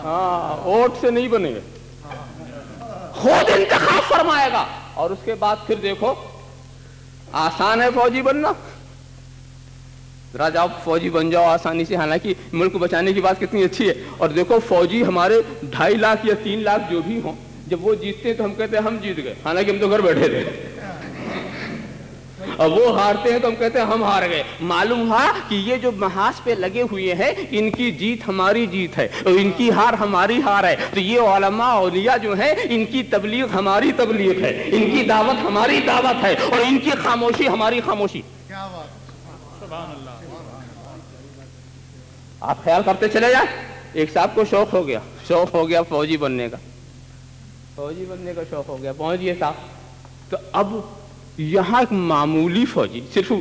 ہاں، ووٹ سے نہیں بنے گا، خود انتخاب فرمائے گا۔ اور اس کے بعد پھر دیکھو، آسان ہے فوجی بننا، ذرا جاؤ فوجی بن جاؤ آسانی سے، حالانکہ ملک کو بچانے کی بات کتنی اچھی ہے۔ اور دیکھو فوجی ہمارے 2.5 لاکھ یا 3 لاکھ جو بھی ہوں، جب وہ جیتتے ہیں تو ہم کہتے ہیں ہم جیت گئے، حالانکہ ہم تو گھر بیٹھے تھے، اور وہ ہارتے ہیں تو ہم کہتے ہیں ہم ہار گئے۔ معلوم ہوا کہ یہ جو محاذ پہ لگے ہوئے ہیں، ان کی جیت ہماری جیت ہے اور ان کی ہار ہماری ہار ہے۔ تو یہ علماء اولیاء جو ہیں، ان کی تبلیغ ہماری تبلیغ ہے، ان کی دعوت ہماری دعوت ہے، اور ان کی خاموشی ہماری خاموشی۔ کیا بات، سبحان اللہ۔ آپ خیال کرتے چلے جائیں۔ ایک صاحب کو شوق ہو گیا فوجی بننے کا، شوق ہو گیا، پہنچ گئے صاحب۔ تو اب یہاں ایک معمولی فوجی، صرف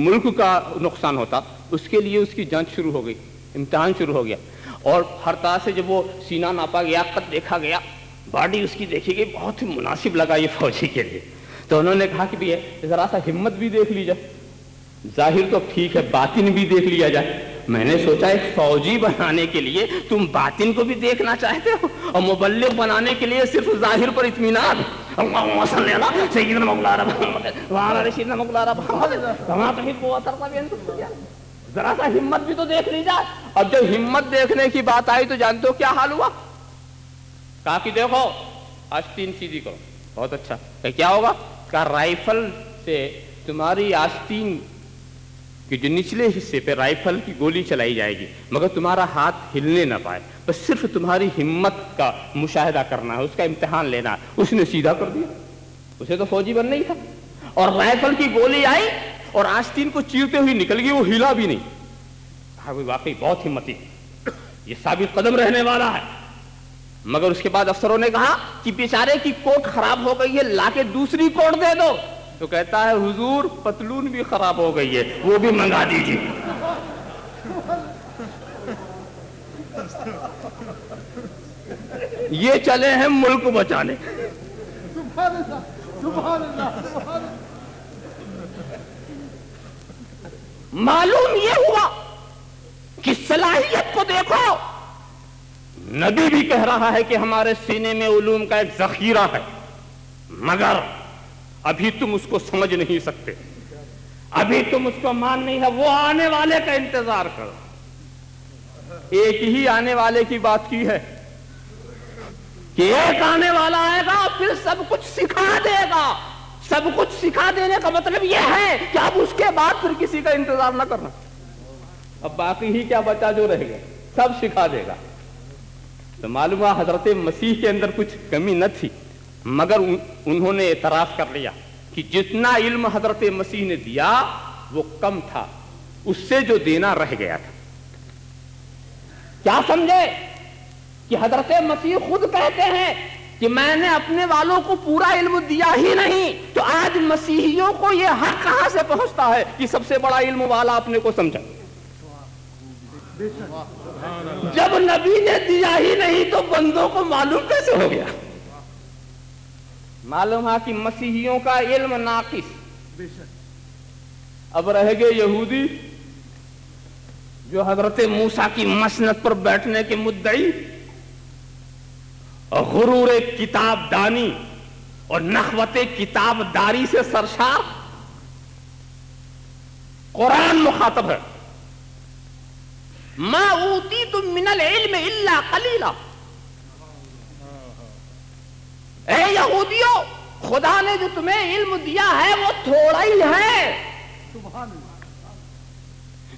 ملک کا نقصان ہوتا، اس کے لیے اس کی جانچ شروع ہو گئی، امتحان شروع ہو گیا، اور ہر طرح سے جب وہ سینہ ناپا گیا، قد دیکھا گیا، باڈی اس کی دیکھی گئی، بہت ہی مناسب لگا یہ فوجی کے لیے۔ تو انہوں نے کہا کہ بھی ذرا سا ہمت بھی دیکھ لی جائے، ظاہر تو ٹھیک ہے، باطن بھی دیکھ لیا جائے۔ میں نے سوچا ایک فوجی بنانے کے لیے تم باطن کو بھی دیکھنا چاہتے ہو، اور مبلغ بنانے کے لیے صرف ظاہر پر اطمینان۔ اللہم صلی علی سیدنا مولانا محمد وعلی آل سیدنا مولانا محمد کما تحب وترضى بأن تسجد۔ ذرا سا ہمت بھی تو دیکھ لی جائے۔ اب جب ہمت دیکھنے کی بات آئی تو جانتے ہو کیا حال ہوا؟ کہا کہ دیکھو آستین سیدھی کرو، بہت اچھا، کہ کیا ہوگا؟ کہا رائفل سے تمہاری آستین کہ جو نچلے حصے پہ رائفل کی گولی چلائی جائے گی، مگر تمہارا ہاتھ ہلنے نہ پائے، بس صرف تمہاری ہمت کا مشاہدہ کرنا ہے، اس کا امتحان لینا ہے۔ اس نے سیدھا کر دیا، اسے تو فوجی بننا ہی تھا، اور رائفل کی گولی آئی اور آستین کو چیرتے ہوئی نکل گئی، وہ ہلا بھی نہیں۔ کہا واقعی بہت ہمتی، یہ ثابت قدم رہنے والا ہے۔ مگر اس کے بعد افسروں نے کہا کہ بیچارے کی کوٹ خراب ہو گئی ہے، لا کے دوسری کوٹ دے دو۔ تو کہتا ہے حضور پتلون بھی خراب ہو گئی ہے، وہ بھی منگا دیجیے۔ یہ چلے ہیں ملک بچانے۔ سبحان اللہ، سبحان اللہ، سبحان اللہ۔ معلوم یہ ہوا کہ صلاحیت کو دیکھو، نبی بھی کہہ رہا ہے کہ ہمارے سینے میں علوم کا ایک ذخیرہ ہے، مگر ابھی تم اس کو سمجھ نہیں سکتے، ابھی تم اس کو مان نہیں ہے۔ وہ آنے والے کا انتظار کرو۔ ایک ہی آنے والے کی بات کی ہے کہ ایک آنے والا آئے گا پھر سب کچھ سکھا دے گا۔ سب کچھ سکھا دینے کا مطلب یہ ہے کہ اب اس کے بعد پھر کسی کا انتظار نہ کرنا، اب باقی ہی کیا بچا جو رہ گیا، سب سکھا دے گا۔ تو معلوم ہے حضرت مسیح کے اندر کچھ کمی نہ تھی، مگر انہوں نے اعتراف کر لیا کہ جتنا علم حضرت مسیح نے دیا وہ کم تھا، اس سے جو دینا رہ گیا تھا۔ کیا سمجھے کہ حضرت مسیح خود کہتے ہیں کہ میں نے اپنے والوں کو پورا علم دیا ہی نہیں، تو آج مسیحیوں کو یہ حق کہاں سے پہنچتا ہے کہ سب سے بڑا علم والا اپنے کو سمجھا؟ جب نبی نے دیا ہی نہیں تو بندوں کو معلوم کیسے ہو گیا؟ معلوم ہے کہ مسیحیوں کا علم ناقص۔ اب رہ گئے یہودی جو حضرت موسیٰ کی مسند پر بیٹھنے کے مدعی، اور غرور کتاب دانی اور نخوت کتاب داری سے سرشار۔ قرآن مخاطب ہے، ما اوتیتم من العلم الا قلیلا۔ اے یہودیوں، خدا نے جو تمہیں علم دیا ہے وہ تھوڑا ہی ہے۔ سبحان اللہ۔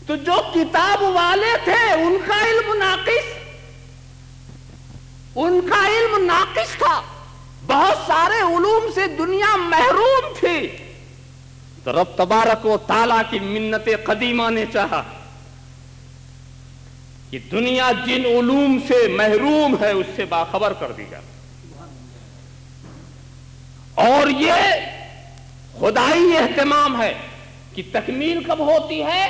تو جو کتاب والے تھے ان کا علم ناقص، ان کا علم ناقص تھا، بہت سارے علوم سے دنیا محروم تھی۔ تو رب تبارک و تعالیٰ کی منت قدیمہ نے چاہا کہ دنیا جن علوم سے محروم ہے اس سے باخبر کر دی جائے، اور یہ خدائی اہتمام ہے کہ تکمیل کب ہوتی ہے؟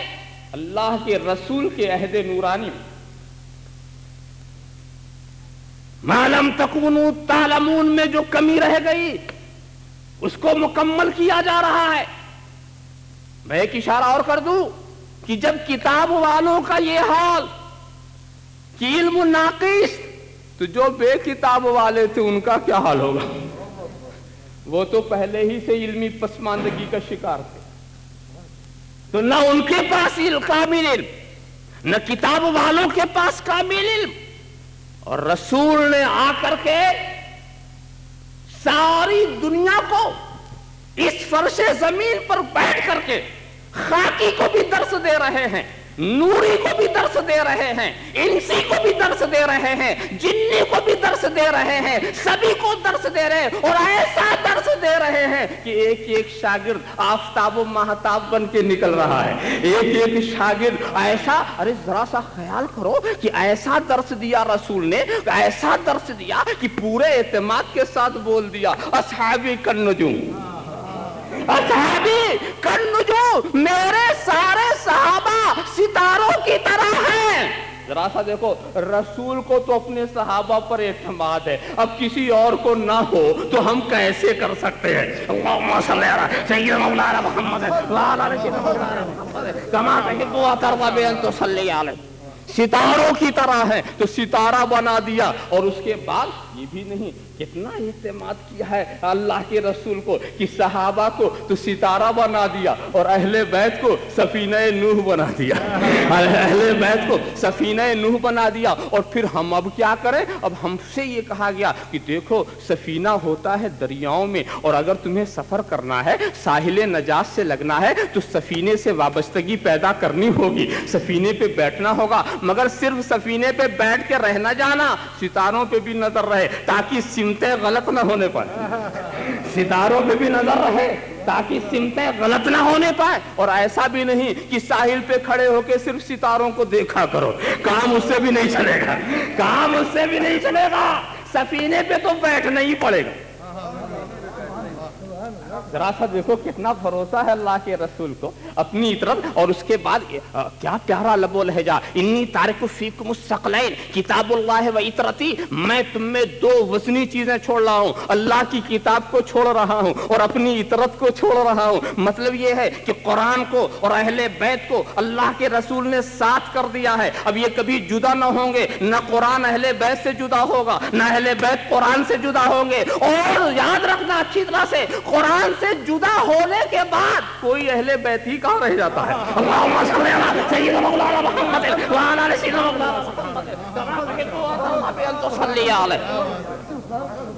اللہ کے رسول کے عہد نورانی میں، ما لم تکونوا تعلمون میں جو کمی رہ گئی اس کو مکمل کیا جا رہا ہے۔ میں ایک اشارہ اور کر دوں کہ جب کتاب والوں کا یہ حال کہ علم ناقص، تو جو بے کتاب والے تھے ان کا کیا حال ہوگا؟ وہ تو پہلے ہی سے علمی پسماندگی کا شکار تھے، تو نہ ان کے پاس کامل علم، نہ کتاب والوں کے پاس کامل علم، اور رسول نے آ کر کے ساری دنیا کو اس فرش زمین پر بیٹھ کر کے خاکی کو بھی درس دے رہے ہیں، نوری کو بھی درس دے رہے ہیں، انسی کو بھی درس دے رہے ہیں، جنی کو بھی درس دے رہے ہیں، سبھی کو درس دے رہے ہیں، اور ایسا درس دے رہے ہیں کہ ایک ایک شاگرد آفتاب و مہتاب بن کے نکل رہا ہے، ایک ایک شاگرد ایسا، ارے ذرا سا خیال کرو کہ ایسا درس دیا رسول نے، ایسا درس دیا کہ پورے اعتماد کے ساتھ بول دیا اصحابی کالنجوم، اصحابی کالنجوم، میرے سارے صحابہ ستاروں کی طرح ہیں۔ ذرا سا دیکھو، رسول کو تو اپنے صحابہ پر اعتماد ہے، اب کسی اور کو نہ ہو تو ہم کیسے کر سکتے ہیں؟ اللہم صلی علی سیدنا مولانا محمد وعلی آلہ سیدنا مولانا محمد کما تحب و ترضى بأن تصلی علیہ۔ ستاروں کی طرح ہے تو ستارہ بنا دیا، اور اس کے بعد یہ بھی نہیں، کتنا اعتماد کیا ہے اللہ کے رسول کو کہ صحابہ کو تو ستارہ بنا دیا اور اہل بیت کو سفینہ نوح بنا دیا، اہل بیت کو سفینہ نوح بنا دیا۔ اور پھر ہم اب کیا کریں؟ اب ہم سے یہ کہا گیا کہ دیکھو سفینہ ہوتا ہے دریاؤں میں، اور اگر تمہیں سفر کرنا ہے، ساحل نجات سے لگنا ہے تو سفینے سے وابستگی پیدا کرنی ہوگی، سفینے پہ بیٹھنا ہوگا، مگر صرف سفینے پہ بیٹھ کے رہنا جانا، ستاروں پہ بھی نظر رہے تاکہ سمتیں غلط نہ ہونے پائے، ستاروں پہ بھی نظر رہے تاکہ سمتیں غلط نہ ہونے پائے، اور ایسا بھی نہیں کہ ساحل پہ کھڑے ہو کے صرف ستاروں کو دیکھا کرو، کام اس سے بھی نہیں چلے گا، کام اس سے بھی نہیں چلے گا، سفینے پہ تو بیٹھنا ہی پڑے گا۔ ذرا سا دیکھو کتنا بھروسہ ہے اللہ کے رسول کو اپنی اطرت، اور اس کے بعد کیا پیارا لب و لہجہ، انی تارک فیکم الثقلین کتاب اللہ و اطرتی، میں تم میں دو وزنی چیزیں چھوڑ رہا ہوں، اللہ کی کتاب کو چھوڑ رہا ہوں اور اپنی اطرت کو چھوڑ رہا ہوں۔ مطلب یہ ہے کہ قرآن کو اور اہل بیت کو اللہ کے رسول نے ساتھ کر دیا ہے، اب یہ کبھی جدا نہ ہوں گے، نہ قرآن اہل بیت سے جدا ہوگا، نہ اہل بیت قرآن سے جدا ہوں گے۔ اور یاد رکھنا اچھی طرح سے، قرآن سے جدا ہونے کے بعد کوئی اہل بیت ہی کہاں رہ جاتا ہے؟ اللہم صلی علی سیدنا مولانا محمد وعلی آلہ سیدنا مولانا محمد کما تحب و ترضى بأن تصلی علیہ۔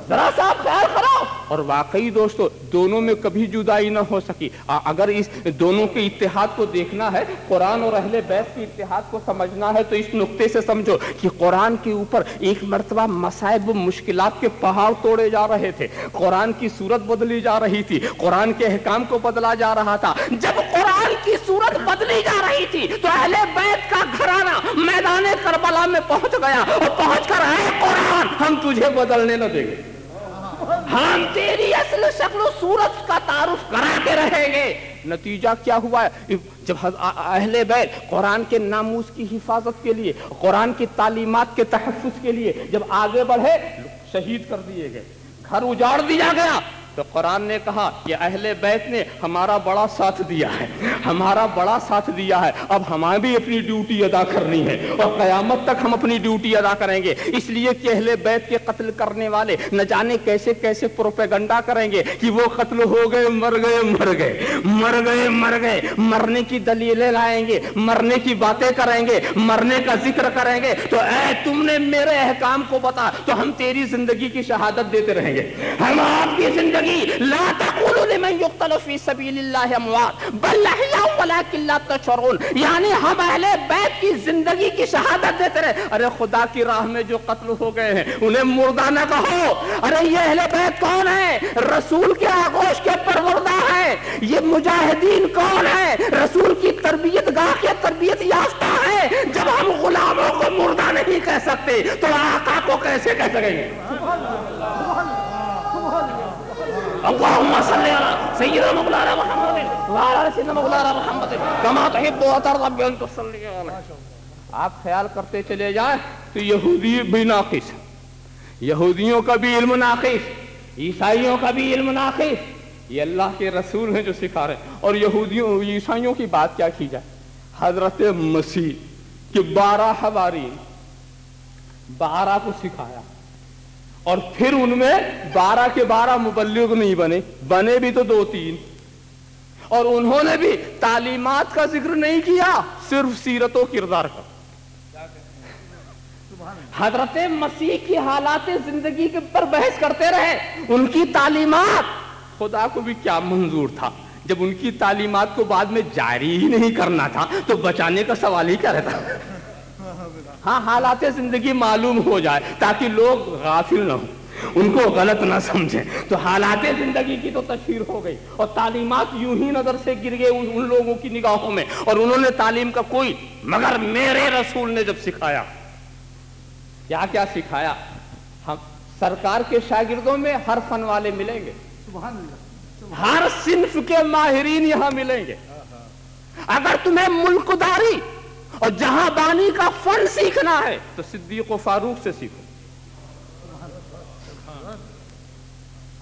ذرا سا خیال کرو، اور واقعی دوستو دونوں میں کبھی جدائی نہ ہو سکی۔ اگر اس دونوں کے اتحاد کو دیکھنا ہے، قرآن اور اہل بیت کے اتحاد کو سمجھنا ہے، تو اس نقطے سے سمجھو کہ قرآن کے اوپر ایک مرتبہ مصائب و مشکلات کے پہاڑ توڑے جا رہے تھے، قرآن کی صورت بدلی جا رہی تھی، قرآن کے احکام کو بدلا جا رہا تھا۔ جب قرآن کی صورت بدلی جا رہی تھی تو اہل بیت کا گھرانہ میدان کربلا میں پہنچ گیا اور پہنچ کر اے قرآن ہم تجھے بدلنے نہ دیں گے، ہم تیری اصل شکل و صورت کا تعارف کرا کے رہیں گے۔ نتیجہ کیا ہوا ہے؟ جب اہل بیت قرآن کے ناموس کی حفاظت کے لیے، قرآن کی تعلیمات کے تحفظ کے لیے جب آگے بڑھے، شہید کر دیے گئے، گھر اجاڑ دیا گیا، تو قرآن نے کہا کہ اہل بیت نے ہمارا بڑا ساتھ دیا ہے، ہمارا بڑا ساتھ دیا ہے، اب ہمیں بھی اپنی ڈیوٹی ادا کرنی ہے اور قیامت تک ہم اپنی ڈیوٹی ادا کریں گے۔ اس لیے کہ اہل بیت کے قتل کرنے والے نہ جانے کیسے کیسے پروپیگنڈا کریں گے کہ وہ قتل ہو گئے، مر گئے، مر گئے، مر گئے، مر گئے، مرنے کی دلیلیں لائیں گے، مرنے کی باتیں کریں گے، مرنے کا ذکر کریں گے، تو اے تم نے میرے احکام کو بتا تو ہم تیری زندگی کی شہادت دیتے رہیں گے، ہم آپ کی زندگی لا تقولوا لمن يقتل في سبيل الله اموات بل احياء ولكن لا تشعرون، یعنی ہم اہل بیت کی زندگی کی شہادت دیتے رہے۔ ارے خدا کی راہ میں جو قتل ہو گئے ہیں انہیں مردہ نہ کہو، ارے یہ اہل بیت کون ہے؟ رسول کے آغوش کے پروردہ ہے، یہ مجاہدین کون ہے؟ رسول کی تربیت گاہ کے تربیت یافتہ ہے۔ جب ہم غلاموں کو مردہ نہیں کہہ سکتے تو آقا کو کیسے کہہ سکیں گے؟ اللہم صلی علی سیدنا مولانا محمد وعلی آلہ سیدنا مولانا محمد کما تحب و ترضى بأن تصلی علیہ۔ آپ خیال کرتے چلے جائیں تو یہودی بھی ناقص ہے، یہودیوں کا بھی علم ناقص، عیسائیوں کا بھی علم ناقص، یہ اللہ کے رسول ہیں جو سکھا رہے ہیں۔ اور یہودیوں عیسائیوں کی بات کیا کی جائے، حضرت مسیح کے 12 حوارین، 12 کو سکھایا، اور پھر ان میں 12 کے 12 مبلغ نہیں بنے بھی تو 2-3، اور انہوں نے بھی تعلیمات کا ذکر نہیں کیا، صرف سیرت و کردار کا۔ حضرت مسیح کی حالات زندگی کے پر بحث کرتے رہے، ان کی تعلیمات خدا کو بھی کیا منظور تھا جب ان کی تعلیمات کو بعد میں جاری ہی نہیں کرنا تھا تو بچانے کا سوال ہی کیا رہتا۔ ہاں، حالات زندگی معلوم ہو جائے تاکہ لوگ غافل نہ ہوں، ان کو غلط نہ سمجھیں، تو حالات زندگی کی تو تشہیر ہو گئی، اور تعلیمات یوں ہی نظر سے گر گئے ان لوگوں کی نگاہوں میں، اور انہوں نے تعلیم کا کوئی، مگر میرے رسول نے جب سکھایا، کیا کیا سکھایا۔ ہم سرکار کے شاگردوں میں ہر فن والے ملیں گے، سبحان اللہ، ہر صنف کے ماہرین یہاں ملیں گے۔ اگر تمہیں ملک داری اور جہاں بانی کا فن سیکھنا ہے تو صدیق و فاروق سے سیکھو۔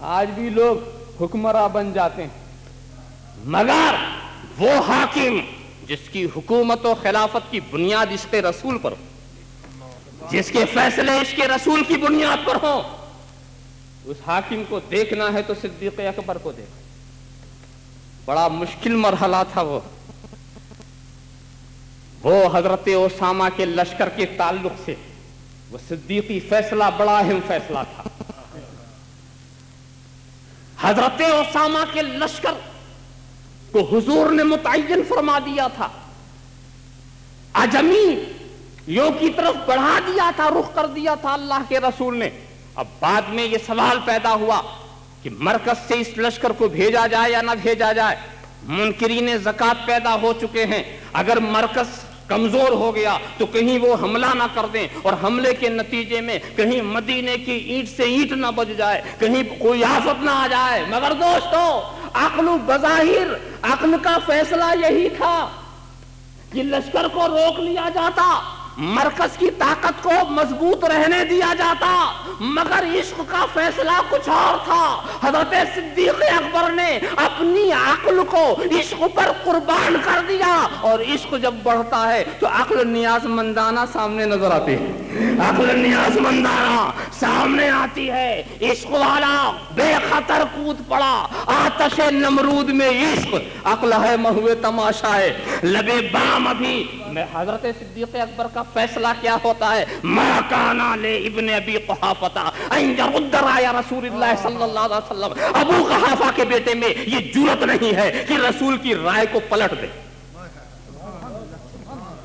آج بھی لوگ حکمراں بن جاتے ہیں، مگر وہ حاکم جس کی حکومت و خلافت کی بنیاد عشق رسول پر ہو، جس کے فیصلے عشق رسول کی بنیاد پر ہوں، اس حاکم کو دیکھنا ہے تو صدیق اکبر کو دیکھو۔ بڑا مشکل مرحلہ تھا وہ حضرت اسامہ کے لشکر کے تعلق سے، وہ صدیقی فیصلہ بڑا اہم فیصلہ تھا۔ حضرت اسامہ کے لشکر کو حضور نے متعین فرما دیا تھا، عجمی یوں کی طرف بڑھا دیا تھا، رخ کر دیا تھا اللہ کے رسول نے۔ اب بعد میں یہ سوال پیدا ہوا کہ مرکز سے اس لشکر کو بھیجا جائے یا نہ بھیجا جائے۔ منکرین زکوٰۃ پیدا ہو چکے ہیں، اگر مرکز کمزور ہو گیا تو کہیں وہ حملہ نہ کر دیں، اور حملے کے نتیجے میں کہیں مدینے کی اینٹ سے اینٹ نہ بج جائے، کہیں کوئی آفت نہ آ جائے۔ مگر دوستو، عقل و بظاہر عقل کا فیصلہ یہی تھا کہ لشکر کو روک لیا جاتا، مرکز کی طاقت کو مضبوط رہنے دیا جاتا، مگر عشق کا فیصلہ کچھ اور تھا۔ حضرت صدیق اکبر نے اپنی عقل کو عشق پر قربان کر دیا، اور عشق جب بڑھتا ہے تو عقل نیاز مندانہ سامنے نظر آتی ہے، عقل نیاز مندانہ سامنے آتی ہے۔ عشق والا بے خطر کود پڑا آتش نمرود میں، عشق عقل ہے محو تماشا ہے لبے بام۔ ابھی میں حضرت صدیق اکبر کا فیصلہ کیا ہوتا ہے، ما کانا لے ابن ابی قحافہ ان یرد رائے رسول اللہ صلی اللہ علیہ وسلم۔ ابو قحافہ کے بیٹے میں یہ جرأت نہیں ہے کہ رسول کی رائے کو پلٹ دے،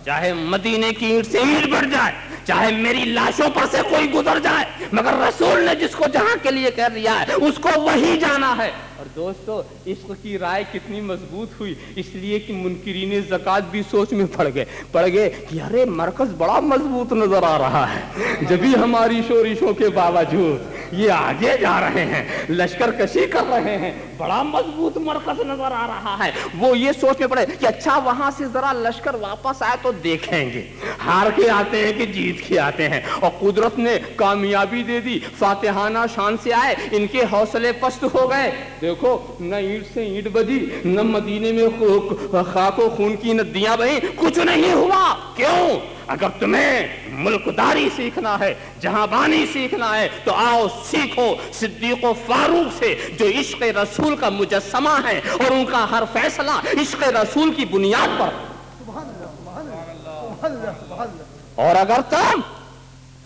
چاہے مدینے کی اینٹ سے اینٹ بڑھ جائے، چاہے میری لاشوں پر سے کوئی گزر جائے، مگر رسول نے جس کو جہاں کے لیے کہہ دیا ہے اس کو وہی جانا ہے۔ اور دوستو، عشق کی رائے کتنی مضبوط ہوئی، اس لیے کہ منکرین زکوٰۃ بھی سوچ میں پڑ گئے کہ ارے مرکز بڑا مضبوط نظر آ رہا ہے، جبھی ہماری شورشوں کے باوجود یہ آگے جا رہے ہیں، لشکر کشی کر رہے ہیں، بڑا مضبوط مرکز نظر آ رہا ہے۔ وہ یہ سوچ میں پڑے کہ اچھا وہاں سے ذرا لشکر واپس آئے تو دیکھیں گے، ہار کے آتے ہیں کہ جیت کے آتے ہیں۔ اور قدرت نے کامیابی دے دی، فاتحانہ شان سے آئے، ان کے حوصلے پست ہو گئے۔ دیکھو، نہ اینٹ سے اینٹ بجی، نہ مدینے میں خاک و خون کی ندیاں بہیں، کچھ نہیں ہوا۔ کیوں؟ اگر تمہیں ملکداری سیکھنا ہے، جہاں بانی سیکھنا ہے، تو آؤ سیکھو صدیق و فاروق سے، جو عشق رسول کا مجسمہ ہے، اور ان کا ہر فیصلہ عشق رسول کی بنیاد پر۔ اور اگر تم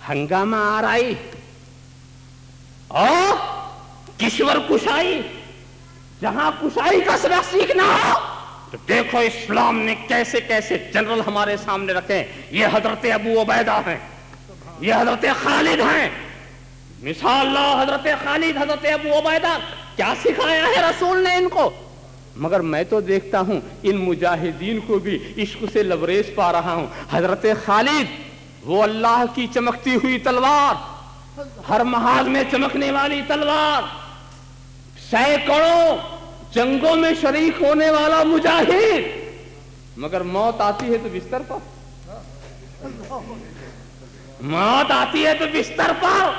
ہنگامہ آرائی اور کشور کشائی، جہاں کشائی کا سبق سیکھنا ہو، تو دیکھو اسلام نے کیسے کیسے جنرل ہمارے سامنے رکھے۔ یہ حضرت ابو عبیدہ ہیں، یہ حضرت خالد ہیں، مثال لا حضرت خالد، حضرت ابو عبیدہ، کیا سکھایا ہے رسول نے ان کو۔ مگر میں تو دیکھتا ہوں ان مجاہدین کو بھی عشق سے لبریز پا رہا ہوں۔ حضرت خالد وہ اللہ کی چمکتی ہوئی تلوار، ہر محاذ میں چمکنے والی تلوار، سینکڑوں جنگوں میں شریک ہونے والا مجاہد، مگر موت آتی ہے تو بستر پر، موت آتی ہے تو بستر پر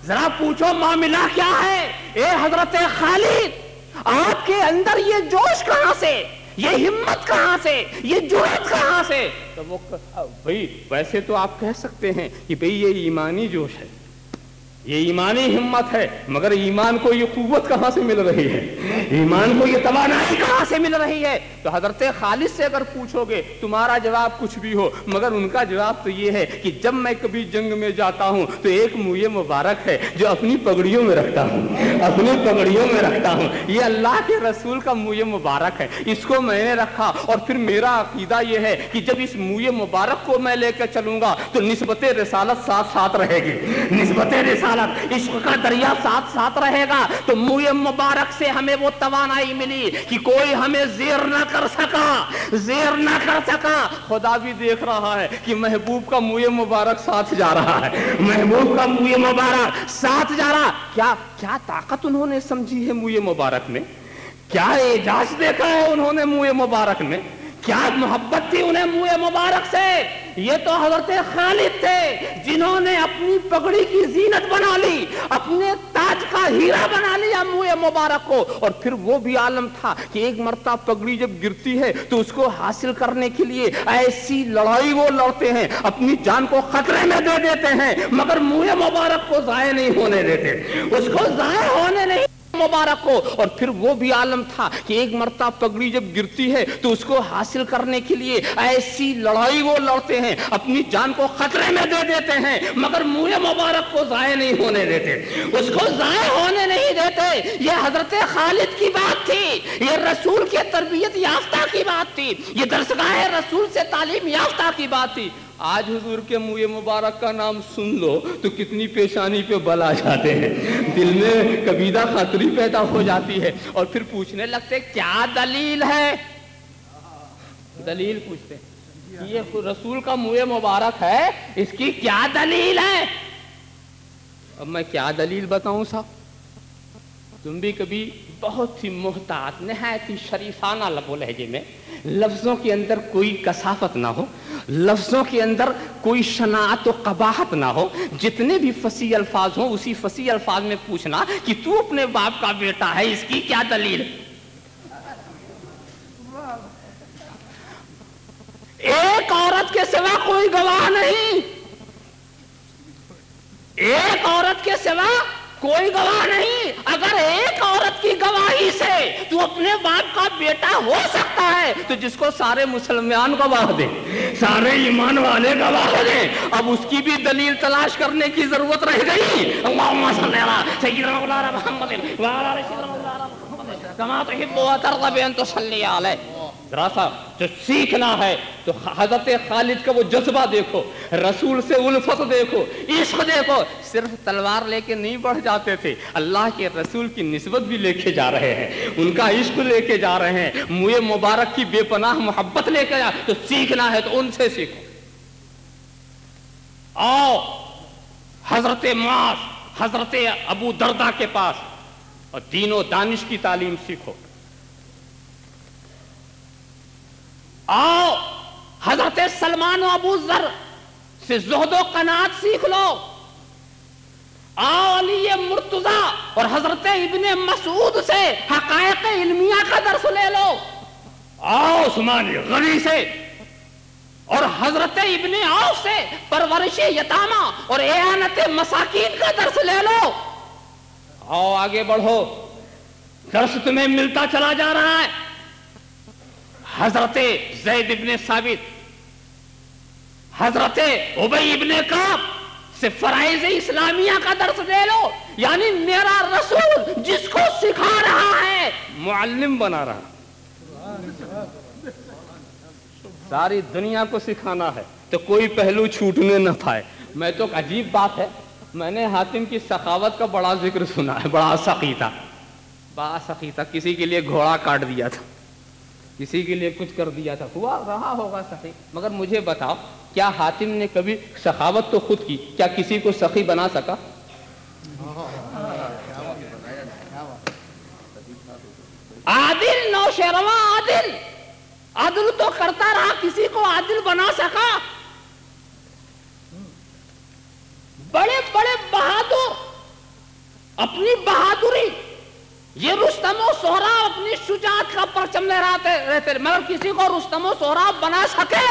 ذرا پوچھو معاملہ کیا ہے؟ اے حضرت خالد، آپ کے اندر یہ جوش کہاں سے، یہ ہمت کہاں سے، یہ جرأت کہاں سے؟ تو وہ بھئی ویسے تو آپ کہہ سکتے ہیں کہ بھئی یہ ایمانی جوش ہے، یہ ایمانی ہمت ہے، مگر ایمان کو یہ قوت کہاں سے مل رہی ہے، ایمان کو یہ توانائی کہاں سے مل رہی ہے؟ تو حضرت خالد سے اگر پوچھو گے تمہارا جواب کچھ بھی ہو، مگر ان کا جواب تو یہ ہے کہ جب میں کبھی جنگ میں جاتا ہوں تو ایک منہ مبارک ہے جو اپنی پگڑیوں میں رکھتا ہوں، اپنی پگڑیوں میں رکھتا ہوں، یہ اللہ کے رسول کا منہ مبارک ہے، اس کو میں نے رکھا، اور پھر میرا عقیدہ یہ ہے کہ جب اس منہ مبارک کو میں لے کے چلوں گا تو نسبت رسالت ساتھ ساتھ رہے گی، نسبت رسالت عشق کا دریا ساتھ ساتھ رہے گا۔ تو منہ مبارک سے ہمیں وہ توانائی ملی کہ کوئی ہمیں زیر نہ کر سکا، زیر نہ کر سکا۔ خدا بھی دیکھ رہا ہے کہ محبوب کا منہ مبارک ساتھ جا رہا ہے، محبوب کا منہ مبارک ساتھ جا رہا۔ کیا طاقت انہوں نے سمجھی ہے منہ مبارک میں، کیا اعجاز دیکھا ہے انہوں نے منہ مبارک میں، کیا محبت تھی انہیں منہ مبارک سے۔ یہ تو حضرت خالد تھے جنہوں نے اپنی پگڑی کی زینت بنا لی، اپنے تاج کا ہیرا بنا لیا منہ مبارک کو، اور پھر وہ بھی عالم تھا کہ ایک مرتبہ پگڑی جب گرتی ہے تو اس کو حاصل کرنے کے لیے ایسی لڑائی وہ لڑتے ہیں، اپنی جان کو خطرے میں دے دیتے ہیں، مگر منہ مبارک کو ضائع نہیں ہونے دیتے، اس کو ضائع ہونے نہیں مبارک کو۔ اور پھر وہ بھی عالم تھا کہ ایک مرتبہ پگڑی جب گرتی ہے تو اس کو حاصل کرنے کے لیے ایسی لڑائی وہ لڑتے ہیں، اپنی جان کو خطرے میں دے دیتے ہیں، مگر منہ مبارک کو ضائع نہیں ہونے دیتے، اس کو ضائع ہونے نہیں دیتے۔ یہ حضرت خالد کی بات تھی، یہ رسول کے تربیت یافتہ کی بات تھی، یہ درسگاہ رسول سے تعلیم یافتہ کی بات تھی۔ آج حضور کے منہ مبارک کا نام سن لو تو کتنی پیشانی پہ بل آ جاتے ہیں، دل میں کبیدہ خاطری پیدا ہو جاتی ہے، اور پھر پوچھنے لگتے کیا دلیل ہے، دلیل پوچھتے ہیں، یہ رسول کا منہ مبارک ہے، اس کی کیا دلیل ہے؟ اب میں کیا دلیل بتاؤں صاحب؟ تم بھی کبھی بہت ہی محتاط، نہایت ہی شریفانہ لب و لہجے میں، لفظوں کے اندر کوئی کثافت نہ ہو، لفظوں کے اندر کوئی شناعت و قباحت نہ ہو، جتنے بھی فصیح الفاظ ہوں اسی فصیح الفاظ میں پوچھنا کہ تو اپنے باپ کا بیٹا ہے، اس کی کیا دلیل؟ ایک عورت کے سوا کوئی گواہ نہیں، ایک عورت کے سوا کوئی گواہ نہیں۔ اگر ایک عورت کی گواہی سے تو اپنے باپ کا بیٹا ہو سکتا ہے تو جس کو سارے مسلمان گواہ دیں، سارے ایمان والے گواہ دیں، اب اس کی بھی دلیل تلاش کرنے کی ضرورت رہ گئی۔ اللہم صلی علی سیدنا مولانا محمد وعلی آل سیدنا مولانا محمد کما تحب و ترضى ان تصلی علیہ۔ ذرا سا جو سیکھنا ہے تو حضرت خالد کا وہ جذبہ دیکھو، رسول سے الفت دیکھو، عشق دیکھو۔ صرف تلوار لے کے نہیں بڑھ جاتے تھے، اللہ کے رسول کی نسبت بھی لے کے جا رہے ہیں، ان کا عشق لے کے جا رہے ہیں، منہ مبارک کی بے پناہ محبت لے کے جا۔ تو سیکھنا ہے تو ان سے سیکھو۔ آؤ حضرت معاذ، حضرت ابو دردہ کے پاس اور دین و دانش کی تعلیم سیکھو۔ آؤ حضرت سلمان و ابو ذر سے زہد و قناعت سیکھ لو۔ آؤ علی مرتضی اور حضرت ابن مسعود سے حقائق علمیہ کا درس لے لو۔ آؤ عثمان غنی سے اور حضرت ابن عوف سے پرورش یتامہ اور اعانت مساکین کا درس لے لو۔ آؤ آگے بڑھو، درس تمہیں ملتا چلا جا رہا ہے۔ حضرت زید ابن ثابت، حضرت ابی ابن کعب سے فرائض اسلامیہ کا درس لے لو۔ یعنی میرا رسول جس کو سکھا رہا ہے معلم بنا رہا، ساری دنیا کو سکھانا ہے تو کوئی پہلو چھوٹنے نہ پائے۔ میں تو عجیب بات ہے، میں نے حاتم کی سخاوت کا بڑا ذکر سنا ہے، بڑا سخی تھا، بڑا سخی تھا، کسی کے لیے گھوڑا کاٹ دیا تھا، کسی کے لیے کچھ کر دیا تھا، ہوا رہا ہوگا سخی۔ مگر مجھے بتاؤ کیا حاتم نے کبھی سخاوت تو خود کی، کیا کسی کو سخی بنا سکا؟ عادل نوشیروان عادل، عدل تو کرتا رہا، کسی کو عادل بنا سکا؟ بڑے بڑے بہادر اپنی بہادری، یہ رستم و سہراب اپنی شجاعت کا پرچم لہراتے رہتے، مگر کسی کو رستم و سہراب بنا سکے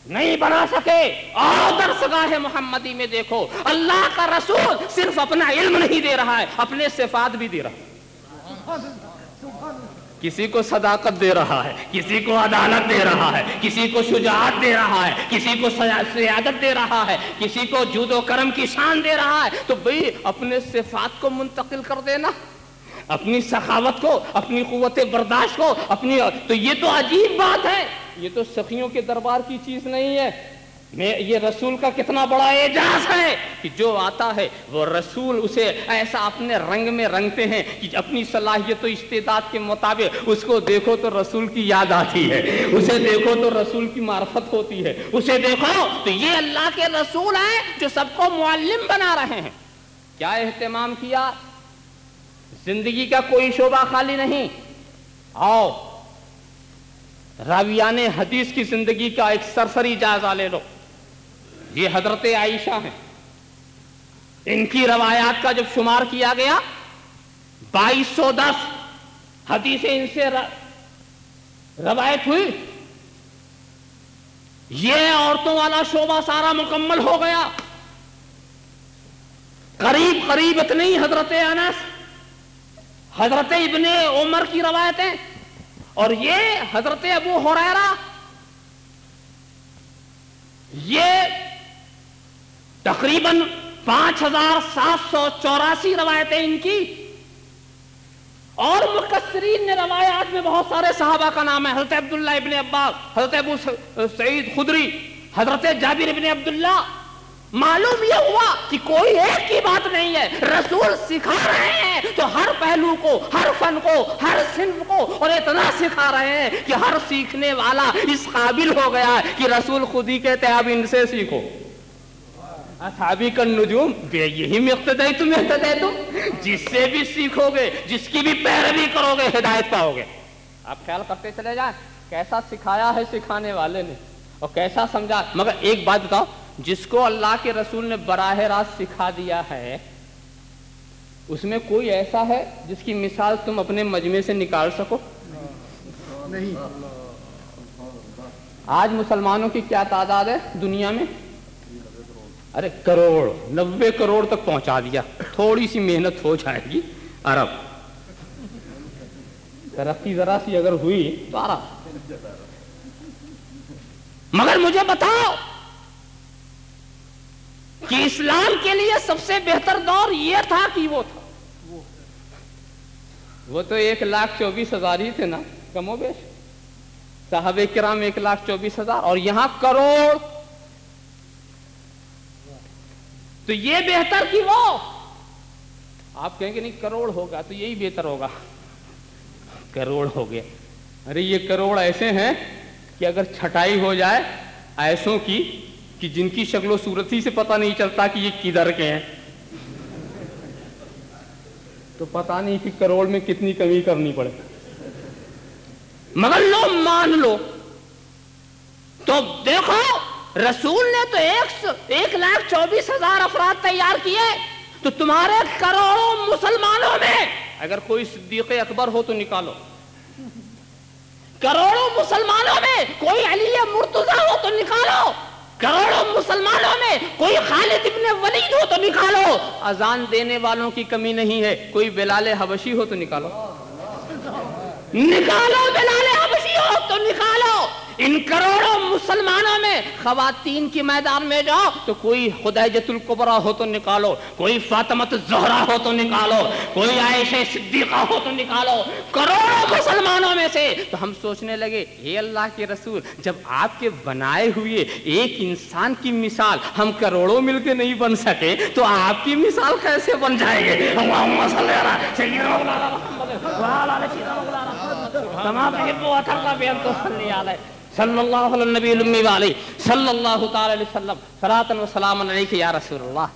نہیں بنا سکے۔ اور درسگاہ محمدی میں دیکھو، اللہ کا رسول صرف اپنا علم نہیں دے رہا ہے، اپنے صفات بھی دے رہا ہے۔ کسی کو صداقت دے رہا ہے، کسی کو عدالت دے رہا ہے، کسی کو شجاعت دے رہا ہے، کسی کو سیادت دے رہا ہے، کسی کو جود و کرم کی شان دے رہا ہے۔ تو بھئی اپنے صفات کو منتقل کر دینا، اپنی سخاوت کو، اپنی قوت برداشت کو، تو یہ تو عجیب بات ہے، یہ تو سخیوں کے دربار کی چیز نہیں ہے۔ یہ رسول کا کتنا بڑا اعجاز ہے کہ جو آتا ہے وہ رسول اسے ایسا اپنے رنگ میں رنگتے ہیں کہ اپنی صلاحیت و استعداد کے مطابق اس کو دیکھو تو رسول کی یاد آتی ہے، اسے دیکھو تو رسول کی معرفت ہوتی ہے، اسے دیکھو تو یہ اللہ کے رسول ہیں جو سب کو معلم بنا رہے ہیں۔ کیا اہتمام کیا، زندگی کا کوئی شعبہ خالی نہیں۔ آؤ راویان حدیث کی زندگی کا ایک سرسری جائزہ لے لو۔ یہ حضرت عائشہ ہیں، ان کی روایات کا جب شمار کیا گیا 2210 حدیثیں ان سے روایت ہوئی۔ یہ عورتوں والا شعبہ سارا مکمل ہو گیا۔ قریب قریب اتنی حضرت انس، حضرت ابن عمر کی روایتیں، اور یہ حضرت ابو ہریرہ، یہ تقریباً 5784 روایتیں ان کی۔ اور مکثرین نے روایات میں بہت سارے صحابہ کا نام ہے، حضرت عبداللہ ابن عباس، حضرت ابو سعید خدری، حضرت جابر ابن عبداللہ۔ معلوم یہ ہوا کہ کوئی ایک کی بات نہیں ہے، رسول سکھا رہے ہیں تو ہر پہلو کو، ہر فن کو، ہر صنف کو، اور اتنا سکھا رہے ہیں کہ ہر سیکھنے والا اس قابل ہو گیا ہے کہ رسول خود ہی کہتے ہیں اب ان سے سیکھو۔ اصحابی کا نجوم یہی میں اقتدیتم اہتدیتم، جس سے بھی سیکھو گے، جس کی بھی پیروی کرو گے ہدایت پاؤ گے۔ آپ خیال کرتے چلے جائیں کیسا سکھایا ہے سکھانے والے نے اور کیسا سمجھا۔ مگر ایک بات بتاؤ، جس کو اللہ کے رسول نے براہ راست سکھا دیا ہے اس میں کوئی ایسا ہے جس کی مثال تم اپنے مجمع سے نکال سکو؟ نہیں۔ آج مسلمانوں کی کیا تعداد ہے دنیا میں؟ ارے کروڑ، 90 کروڑ تک پہنچا دیا۔ تھوڑی سی محنت ہو جائے گی، ارب ترقی ذرا سی اگر ہوئی تو ارب۔ مگر مجھے بتاؤ کہ اسلام کے لیے سب سے بہتر دور یہ تھا کہ وہ تو 1,24,000 ہی تھے نا، کم و بیش۔ صحابہ کرام 1,24,000 اور یہاں کروڑ، تو یہ بہتر کہ وہ۔ آپ کہیں گے نہیں کروڑ ہوگا تو یہی بہتر ہوگا۔ کروڑ ہو گئے، ارے یہ کروڑ ایسے ہیں کہ اگر چھٹائی ہو جائے ایسوں کی کہ جن کی شکل و صورت ہی سے پتہ نہیں چلتا کہ یہ کدھر کے ہیں، تو پتہ نہیں کہ کروڑ میں کتنی کمی کرنی پڑے۔ مگر لو مان لو تو دیکھو رسول نے تو 1,24,000 افراد تیار کیے، تو تمہارے کروڑوں مسلمانوں میں اگر کوئی صدیق اکبر ہو تو نکالو، کروڑوں مسلمانوں میں کوئی علی مرتضیٰ ہو تو نکالو، کروڑوں مسلمانوں میں کوئی خالد ابن ولید ہو تو نکالو، اذان دینے والوں کی کمی نہیں ہے، کوئی بلال حبشی ہو تو نکالو، نکالو بلال حبشی ہو تو نکالو۔ ان کروڑوں مسلمانوں میں خواتین کی میدان میں جاؤ تو کوئی خدیجۃ الکبریٰ ہو تو نکالو، کوئی فاطمۃ الزہرا ہو تو نکالو، کوئی عائشہ صدیقہ ہو تو نکالو، کروڑوں مسلمانوں میں سے۔ تو ہم سوچنے لگے اے اللہ کے رسول، جب آپ کے بنائے ہوئے ایک انسان کی مثال ہم کروڑوں مل کے نہیں بن سکے تو آپ کی مثال کیسے بن جائے گے؟ اللہم صلی علی سیدنا مولانا محمد وعلی آل سیدنا مولانا محمد کما تحب وترضى بأن تصلی علیہ صلی اللہ علیہ النبی الامی وعلیہ صلی اللہ تعالی علیہ وسلم صلاۃ و سلام علیک یا رسول اللہ۔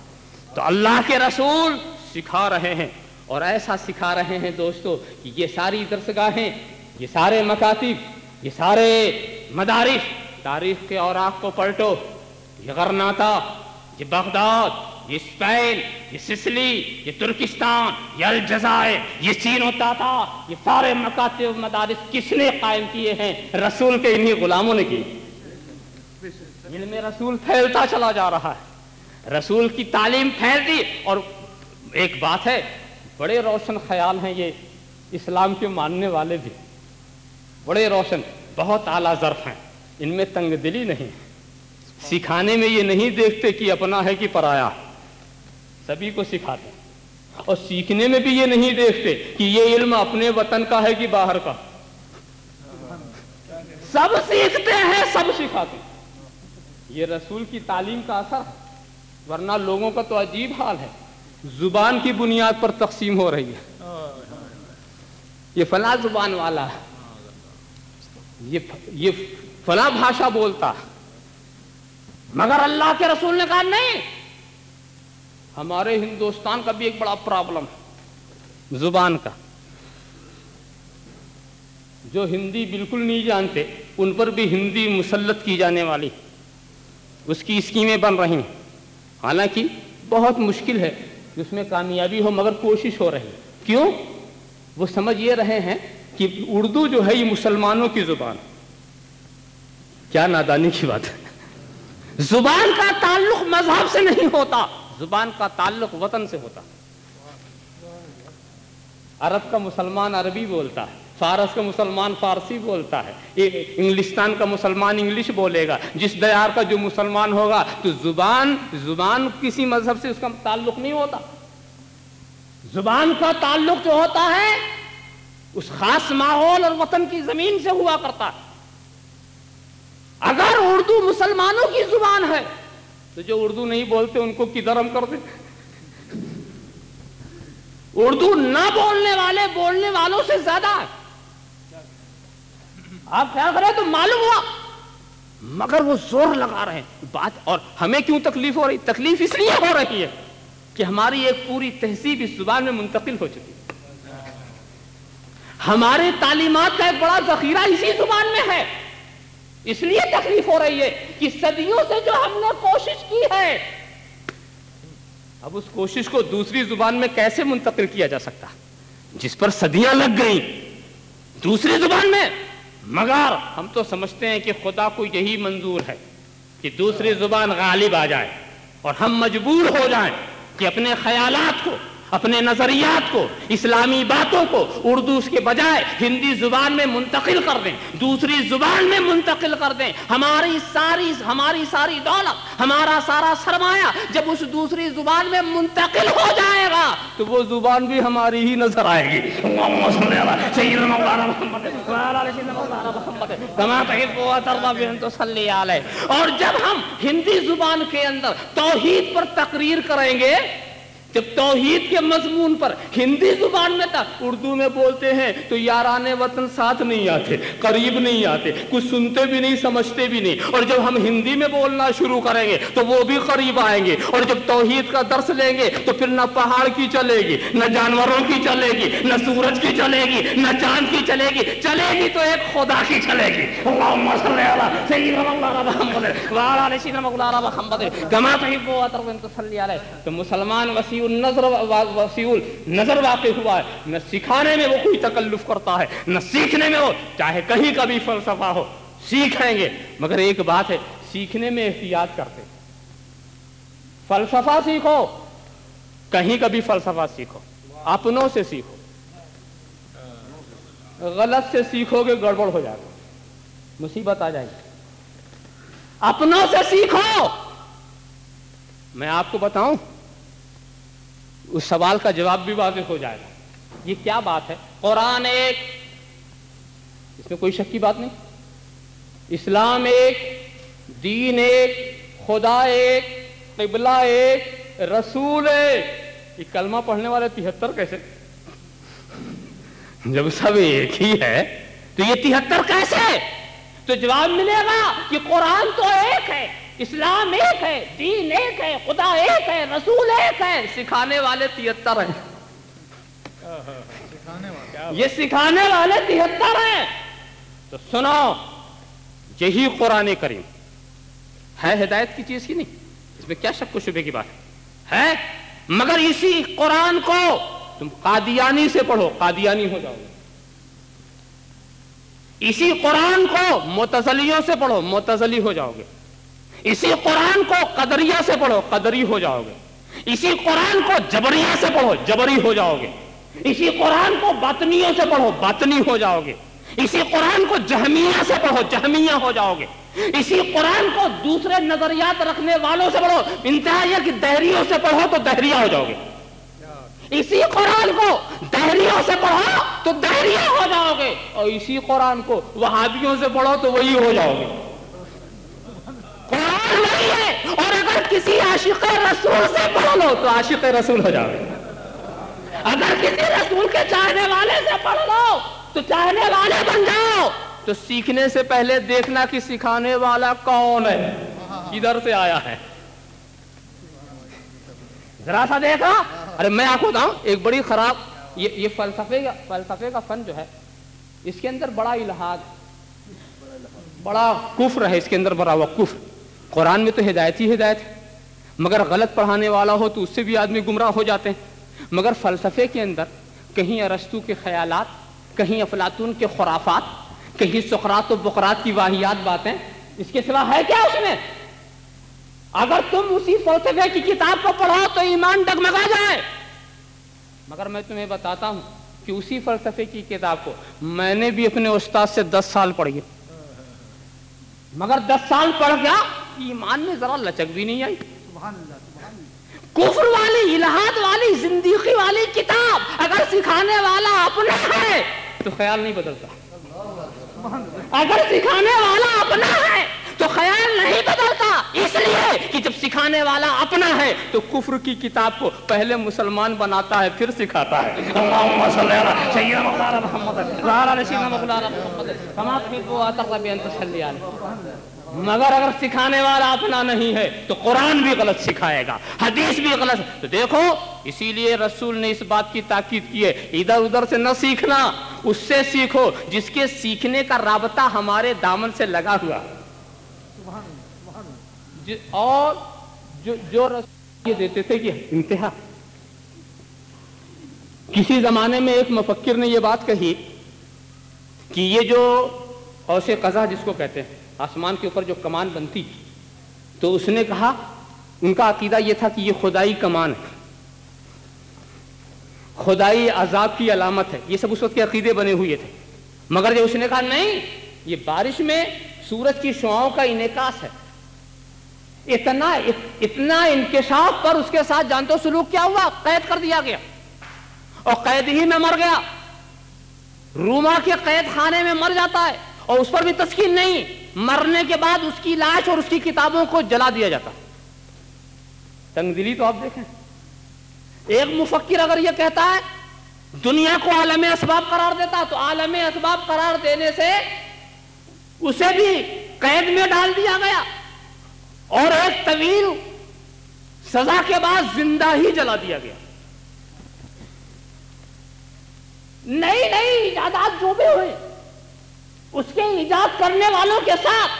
تو اللہ کے رسول سکھا رہے ہیں اور ایسا سکھا رہے ہیں دوستو کہ یہ ساری درسگاہیں، یہ سارے مکاتب، یہ سارے مدارس، تاریخ کے اوراق کو پلٹو، یہ غرناطہ، یہ بغداد، یہ اسپین، یہ سسلی، یہ ترکستان، یہ الجزائر، یہ چین و تاتا، یہ سارے مکاتب مدارس کس نے قائم کیے ہیں؟ رسول کے انہی غلاموں نے کیے۔ علم رسول پھیلتا چلا جا رہا ہے، رسول کی تعلیم پھیلتی۔ اور ایک بات ہے، بڑے روشن خیال ہیں یہ اسلام کے ماننے والے بھی، بڑے روشن، بہت اعلیٰ ظرف ہیں، ان میں تنگ دلی نہیں، سکھانے میں یہ نہیں دیکھتے کہ اپنا ہے کہ پرایا، سبھی کو سکھاتے ہیں، اور سیکھنے میں بھی یہ نہیں دیکھتے کہ یہ علم اپنے وطن کا ہے کہ باہر کا، سب سیکھتے ہیں، سب سکھاتے ہیں۔ یہ رسول کی تعلیم کا اثر ہے، ورنہ لوگوں کا تو عجیب حال ہے، زبان کی بنیاد پر تقسیم ہو رہی ہے، یہ فلاں زبان والا ہے، یہ فلاں بھاشا بولتا ہے، مگر اللہ کے رسول نے کہا نہیں۔ ہمارے ہندوستان کا بھی ایک بڑا پرابلم ہے زبان کا، جو ہندی بالکل نہیں جانتے ان پر بھی ہندی مسلط کی جانے والی، اس کی اسکیمیں بن رہی ہیں، حالانکہ بہت مشکل ہے کہ اس میں کامیابی ہو، مگر کوشش ہو رہی ہے۔ کیوں؟ وہ سمجھ یہ رہے ہیں کہ اردو جو ہے یہ مسلمانوں کی زبان، کیا نادانی کی بات ہے۔ زبان کا تعلق مذہب سے نہیں ہوتا، زبان کا تعلق وطن سے ہوتا۔ عرب کا مسلمان عربی بولتا ہے، فارس کا مسلمان فارسی بولتا ہے، انگلستان کا مسلمان انگلش بولے گا، جس دیار کا جو مسلمان ہوگا، تو زبان کسی مذہب سے اس کا تعلق نہیں ہوتا۔ زبان کا تعلق جو ہوتا ہے اس خاص ماحول اور وطن کی زمین سے ہوا کرتا ہے۔ اگر اردو مسلمانوں کی زبان ہے تو جو اردو نہیں بولتے ان کو کدھر ہم کر دیں؟ اردو نہ بولنے والوں سے زیادہ ہے، آپ کیا کریں تو معلوم ہوا، مگر وہ زور لگا رہے ہیں بات۔ اور ہمیں کیوں تکلیف ہو رہی؟ تکلیف اس لیے ہو رہی ہے کہ ہماری ایک پوری تہذیب اس زبان میں منتقل ہو چکی ہے، ہمارے تعلیمات کا ایک بڑا ذخیرہ اسی زبان میں ہے، اس لیے تکلیف ہو رہی ہے کہ صدیوں سے جو ہم نے کوشش کی ہے، اب اس کوشش کو دوسری زبان میں کیسے منتقل کیا جا سکتا، جس پر صدیاں لگ گئیں دوسری زبان میں۔ مگر ہم تو سمجھتے ہیں کہ خدا کو یہی منظور ہے کہ دوسری زبان غالب آ جائے اور ہم مجبور ہو جائیں کہ اپنے خیالات کو، اپنے نظریات کو، اسلامی باتوں کو اردو کے بجائے ہندی زبان میں منتقل کر دیں، دوسری زبان میں منتقل کر دیں۔ ہماری ساری دولت، ہمارا سارا سرمایہ جب اس دوسری زبان میں منتقل ہو جائے گا تو وہ زبان بھی ہماری ہی نظر آئے گی۔ اور جب ہم ہندی زبان کے اندر توحید پر تقریر کریں گے، جب توحید کے مضمون پر ہندی زبان میں تھا، اردو میں بولتے ہیں تو یاران وطن ساتھ نہیں آتے، قریب نہیں آتے، کچھ سنتے بھی نہیں، سمجھتے بھی نہیں۔ اور جب ہم ہندی میں بولنا شروع کریں گے تو وہ بھی قریب آئیں گے، اور جب توحید کا درس لیں گے تو پھر نہ پہاڑ کی چلے گی، نہ جانوروں کی چلے گی، نہ سورج کی چلے گی، نہ چاند کی چلے گی تو ایک خدا کی چلے گی۔ اللہم صلی علی سیدنا محمد وعلی آل سیدنا محمد کما تحب و ترضى ان تصلی علیہ۔ تو مسلمان وسیع النظر واقع ہوا ہے، نہ سکھانے میں وہ کوئی تکلف کرتا ہے، نہ سیکھنے میں، وہ چاہے کہیں کا بھی فلسفہ ہو سیکھیں گے، مگر ایک بات ہے، سیکھنے میں احتیاط کرتے۔ فلسفہ سیکھو، کہیں کا بھی فلسفہ سیکھو، اپنوں سے سیکھو، غلط سے سیکھو گے گڑبڑ ہو جائے گا، مصیبت آ جائے گی۔ اپنوں سے سیکھو۔ میں آپ کو بتاؤں، اس سوال کا جواب بھی واضح ہو جائے گا۔ یہ کیا بات ہے؟ قرآن ایک، اس میں کوئی شک کی بات نہیں، اسلام ایک، دین ایک، خدا ایک، قبلہ ایک، رسول ایک۔ یہ کلمہ پڑھنے والے 73 کیسے؟ جب سب ایک ہی ہے تو یہ 73 کیسے؟ تو جواب ملے گا کہ قرآن تو ایک ہے، اسلام ایک ہے، دین ایک ہے، خدا ایک ہے، رسول ایک ہے، سکھانے والے 73 ہیں۔ یہ سکھانے والے 73 ہیں۔ تو سنو، یہی قرآن کریم ہے، ہدایت کی چیز کی نہیں، اس میں کیا شک و شبے کی بات ہے، مگر اسی قرآن کو تم قادیانی سے پڑھو، قادیانی ہو جاؤ گے. اسی قرآن کو معتزلیوں سے پڑھو، معتزلی ہو جاؤ گے. اسی قرآن کو قدریہ سے پڑھو، قدری ہو جاؤ گے. اسی قرآن کو جبریہ سے پڑھو، جبری ہو جاؤ گے. اسی قرآن کو باطنیوں سے پڑھو، باطنی ہو جاؤ گے. اسی قرآن کو جہمیہ سے پڑھو، جہمیہ ہو جاؤ گے. اسی قرآن کو دوسرے نظریات رکھنے والوں سے پڑھو، انتہا یہ کہ دہریوں سے پڑھو تو دہریہ ہو جاؤ گے. اسی قرآن کو دہریوں سے پڑھو تو دہریہ ہو جاؤ گے، اور اسی قرآن کو وہابیوں سے پڑھو تو وہی ہو جاؤ گے. قرآن وہی ہے، اور اگر کسی عاشق رسول سے پڑھ لو تو عاشق رسول ہو جاؤ گے. اگر کسی رسول کے چاہنے والے سے پڑھ لو تو چاہنے والے بن جاؤ. تو سیکھنے سے پہلے دیکھنا کہ سکھانے والا کون ہے، کدھر سے آیا ہے. ذرا سا دیکھا. ارے میں آپ کو بتاؤں ایک بڑی خراب یہ فلسفے کا فن جو ہے، اس کے اندر بڑا الہاد، بڑا کفر ہے اس کے اندر بھرا ہوا کفر. قرآن میں تو ہدایت ہی ہدایت ہے، مگر غلط پڑھانے والا ہو تو اس سے بھی آدمی گمراہ ہو جاتے ہیں. مگر فلسفے کے اندر کہیں ارسطو کے خیالات، کہیں افلاطون کے خرافات، کہیں سقراط و بقراط کی واہیات باتیں، اس کے سوا ہے کیا اس میں؟ اگر تم اسی فلسفے کی کتاب کو پڑھو تو ایمان ڈگمگا جائے. مگر میں تمہیں بتاتا ہوں کہ اسی فلسفے کی کتاب کو میں نے بھی اپنے استاد سے 10 سال پڑھی ہے، مگر 10 سال پڑھ گیا ایمان میں ذرا لچک بھی نہیں آئی. کفر والی، الہاد والی، زندیقی والی کتاب اگر سکھانے والا اپنا ہے تو خیال نہیں بدلتا. اگر سکھانے والا اپنا ہے تو خیال نہیں بدلتا، اس لیے کہ جب سکھانے والا اپنا ہے تو کفر کی کتاب کو پہلے مسلمان بناتا ہے پھر سکھاتا ہے. اللہم صلی علی سیدنا مولانا محمد وعلی سیدنا مولانا محمد کما تحب وترضى بأن تصلي علیہ. مگر اگر سکھانے والا اپنا نہیں ہے تو قرآن بھی غلط سکھائے گا، حدیث بھی غلط. تو دیکھو اسی لیے رسول نے اس بات کی تاکید کی ہے ادھر ادھر سے نہ سیکھنا، اس سے سیکھو جس کے سیکھنے کا رابطہ ہمارے دامن سے لگا ہوا. اور جو رسول یہ دیتے تھے کہ انتہا. کسی زمانے میں ایک مفکر نے یہ بات کہی کہ یہ جو قوس قزح جس کو کہتے ہیں، آسمان کے اوپر جو کمان بنتی، تو اس نے کہا ان کا عقیدہ یہ تھا کہ یہ خدائی کمان ہے، خدائی عذاب کی علامت ہے. یہ سب اس وقت کے عقیدے بنے ہوئے تھے. مگر جب اس نے کہا نہیں، یہ بارش میں سورج کی شعاؤں کا انعکاس ہے، اتنا انکشاف پر اس کے ساتھ جانتے ہو سلوک کیا ہوا؟ قید کر دیا گیا، اور قید ہی میں مر گیا. روما کے قید خانے میں مر جاتا ہے اور اس پر بھی تسکین نہیں، مرنے کے بعد اس کی لاش اور اس کی کتابوں کو جلا دیا جاتا. تنزلی تو آپ دیکھیں. ایک مفکر اگر یہ کہتا ہے دنیا کو عالم اسباب قرار دیتا تو عالم اسباب قرار دینے سے اسے بھی قید میں ڈال دیا گیا اور ایک طویل سزا کے بعد زندہ ہی جلا دیا گیا. نئی نئی ایجادات جو بھی ہوئے اس کے ایجاد کرنے والوں کے ساتھ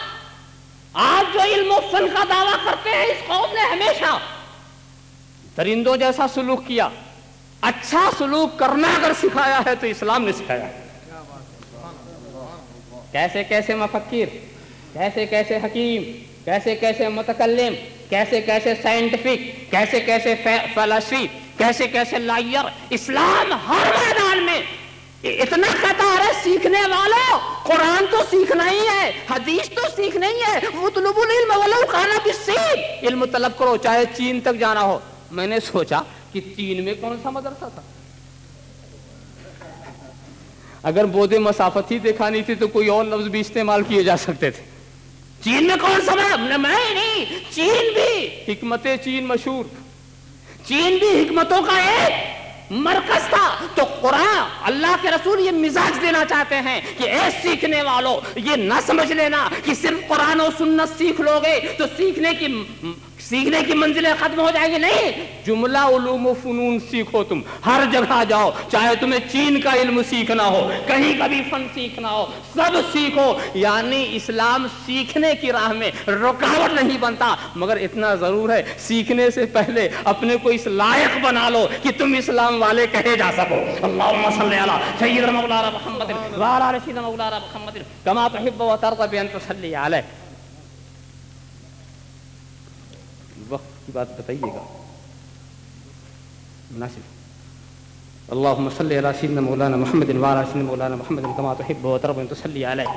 آج جو علم و فن کا دعویٰ کرتے ہیں اس قوم نے ہمیشہ درندوں جیسا سلوک کیا. اچھا سلوک کرنا اگر سکھایا ہے تو اسلام نے سکھایا. کیسے کیسے مفکر، کیسے کیسے حکیم، کیسے کیسے متکلم، کیسے کیسے سائنٹیفک، کیسے کیسے فلسفی، کیسے کیسے لائر. اسلام ہر میدان میں اتنا کہتا ہے سیکھنے والوں قرآن تو سیکھنا ہی ہے، حدیث تو سیکھنا ہی ہے. اطلبوا العلم ولو کان بالصین، علم طلب کرو چاہے چین تک جانا ہو. میں نے سوچا کہ چین میں کون سا مدرسہ تھا؟ اگر بودے مسافت ہی دکھانی تھی تو کوئی اور لفظ بھی استعمال کیے جا سکتے تھے. چین میں کون سا میں نہیں، چین بھی حکمت چین مشہور، چین بھی حکمتوں کا ایک مرکز تھا. تو قرآن اللہ کے رسول یہ مزاج دینا چاہتے ہیں کہ اے سیکھنے والوں یہ نہ سمجھ لینا کہ صرف قرآن و سنت سیکھ لو گے تو سیکھنے کی منزلیں ختم ہو جائیں گی، نہیں، جملہ علوم و فنون سیکھو، تم ہر جگہ جاؤ، چاہے تمہیں چین کا علم سیکھنا ہو، کہیں کا بھی فن سیکھنا ہو، سب سیکھو، یعنی اسلام سیکھنے کی راہ میں رکاوٹ نہیں بنتا، مگر اتنا ضرور ہے سیکھنے سے پہلے اپنے کو اس لائق بنا لو کہ تم اسلام والے کہے جا سکو۔ اللہم صلی علی سیدنا مولانا محمد وعلی آل سیدنا مولانا محمد کما تحب و ترضى بأن تصلی علیہ۔ وقت کی بات بتائیے گا مناسب۔ اللہم صلی علی سیدنا مولانا محمد وعلی آل سیدنا مولانا محمد کما تحب و ترضى بأن تصلی علیہ۔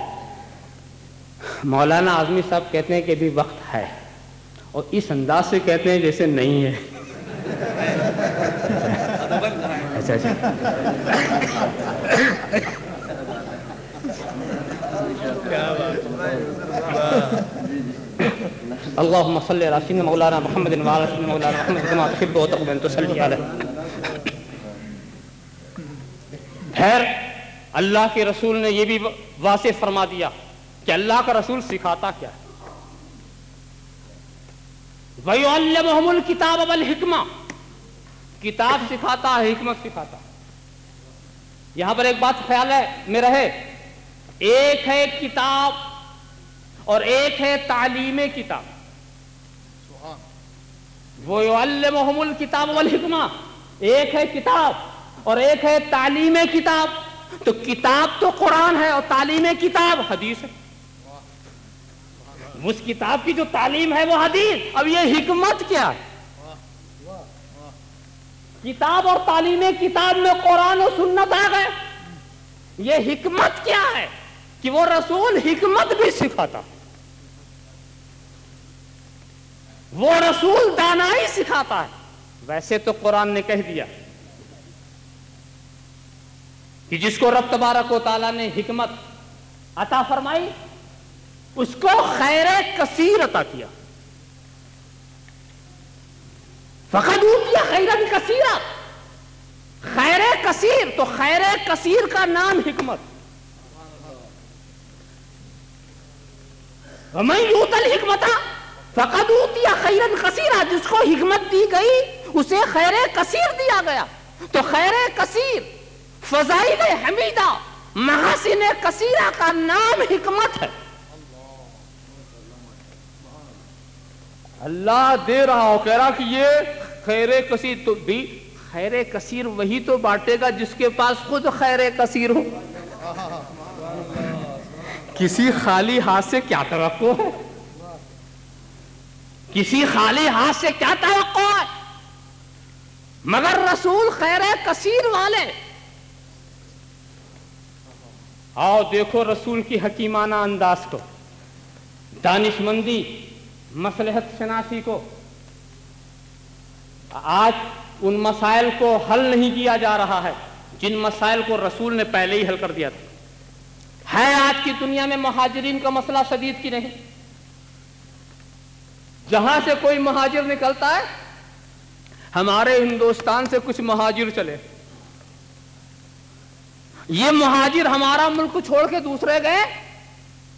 مولانا اعظمی صاحب کہتے ہیں کہ ابھی وقت ہے، اور اس انداز سے کہتے ہیں جیسے نہیں ہے۔ اچھا اچھا، اللہم صلی علی سیدنا مولانا محمد وعلی آل سیدنا مولانا محمد کما تحب و ترضى بأن تصلی علیہ۔ خیر، اللہ کے رسول نے یہ بھی واضح فرما دیا کہ اللہ کا رسول سکھاتا کیا ہے۔ وَيُعَلِّمُهُمُ الْكِتَابَ وَالْحِكْمَةَ، کتاب سکھاتا ہے، حکمت سکھاتا ہے۔ یہاں پر ایک بات خیال میں رہے، ایک ہے کتاب اور ایک ہے تعلیم کتاب۔ وَيُعَلِّمُهُمُ الْكِتَابَ وَالْحِكْمَةَ، ایک ہے کتاب اور ایک ہے تعلیم کتاب۔ تو کتاب تو قرآن ہے اور تعلیم کتاب حدیث ہے، اس کتاب کی جو تعلیم ہے وہ حدیث۔ اب یہ حکمت کیا ہے؟ کتاب اور تعلیم کتاب میں قرآن و سنت آ گئے، یہ حکمت کیا ہے کہ وہ رسول حکمت بھی سکھاتا، وہ رسول دانائی سکھاتا ہے۔ ویسے تو قرآن نے کہہ دیا کہ جس کو رب تبارک و تعالیٰ نے حکمت عطا فرمائی اس کو خیر کثیر عطا کیا، فقد اوتیٰ خیرا کثیرا، خیر کثیر، تو خیر کثیر کا نام حکمت۔ ومن یؤت الحکمۃ فقد اوتیٰ خیرا کثیرا، جس کو حکمت دی گئی اسے خیر کثیر دیا گیا۔ تو خیر کثیر، فضائل حمیدہ، محاسن کثیرہ کا نام حکمت ہے۔ اللہ دے رہا ہو، کہہ رہا کہ یہ خیر کثیر، تو بھی خیر کثیر وہی تو بانٹے گا جس کے پاس خود خیر کثیر ہو۔ کسی خالی ہاتھ سے کیا توقع ہے؟ کسی خالی ہاتھ سے کیا توقع ہے؟ مگر رسول خیر کثیر والے۔ آؤ دیکھو رسول کی حکیمانہ انداز کو، دانش مندی، مصلحت شناسی کو۔ آج ان مسائل کو حل نہیں کیا جا رہا ہے جن مسائل کو رسول نے پہلے ہی حل کر دیا تھا۔ ہے آج کی دنیا میں مہاجرین کا مسئلہ شدید کی نہیں؟ جہاں سے کوئی مہاجر نکلتا ہے، ہمارے ہندوستان سے کچھ مہاجر چلے، یہ مہاجر ہمارا ملک چھوڑ کے دوسرے گئے،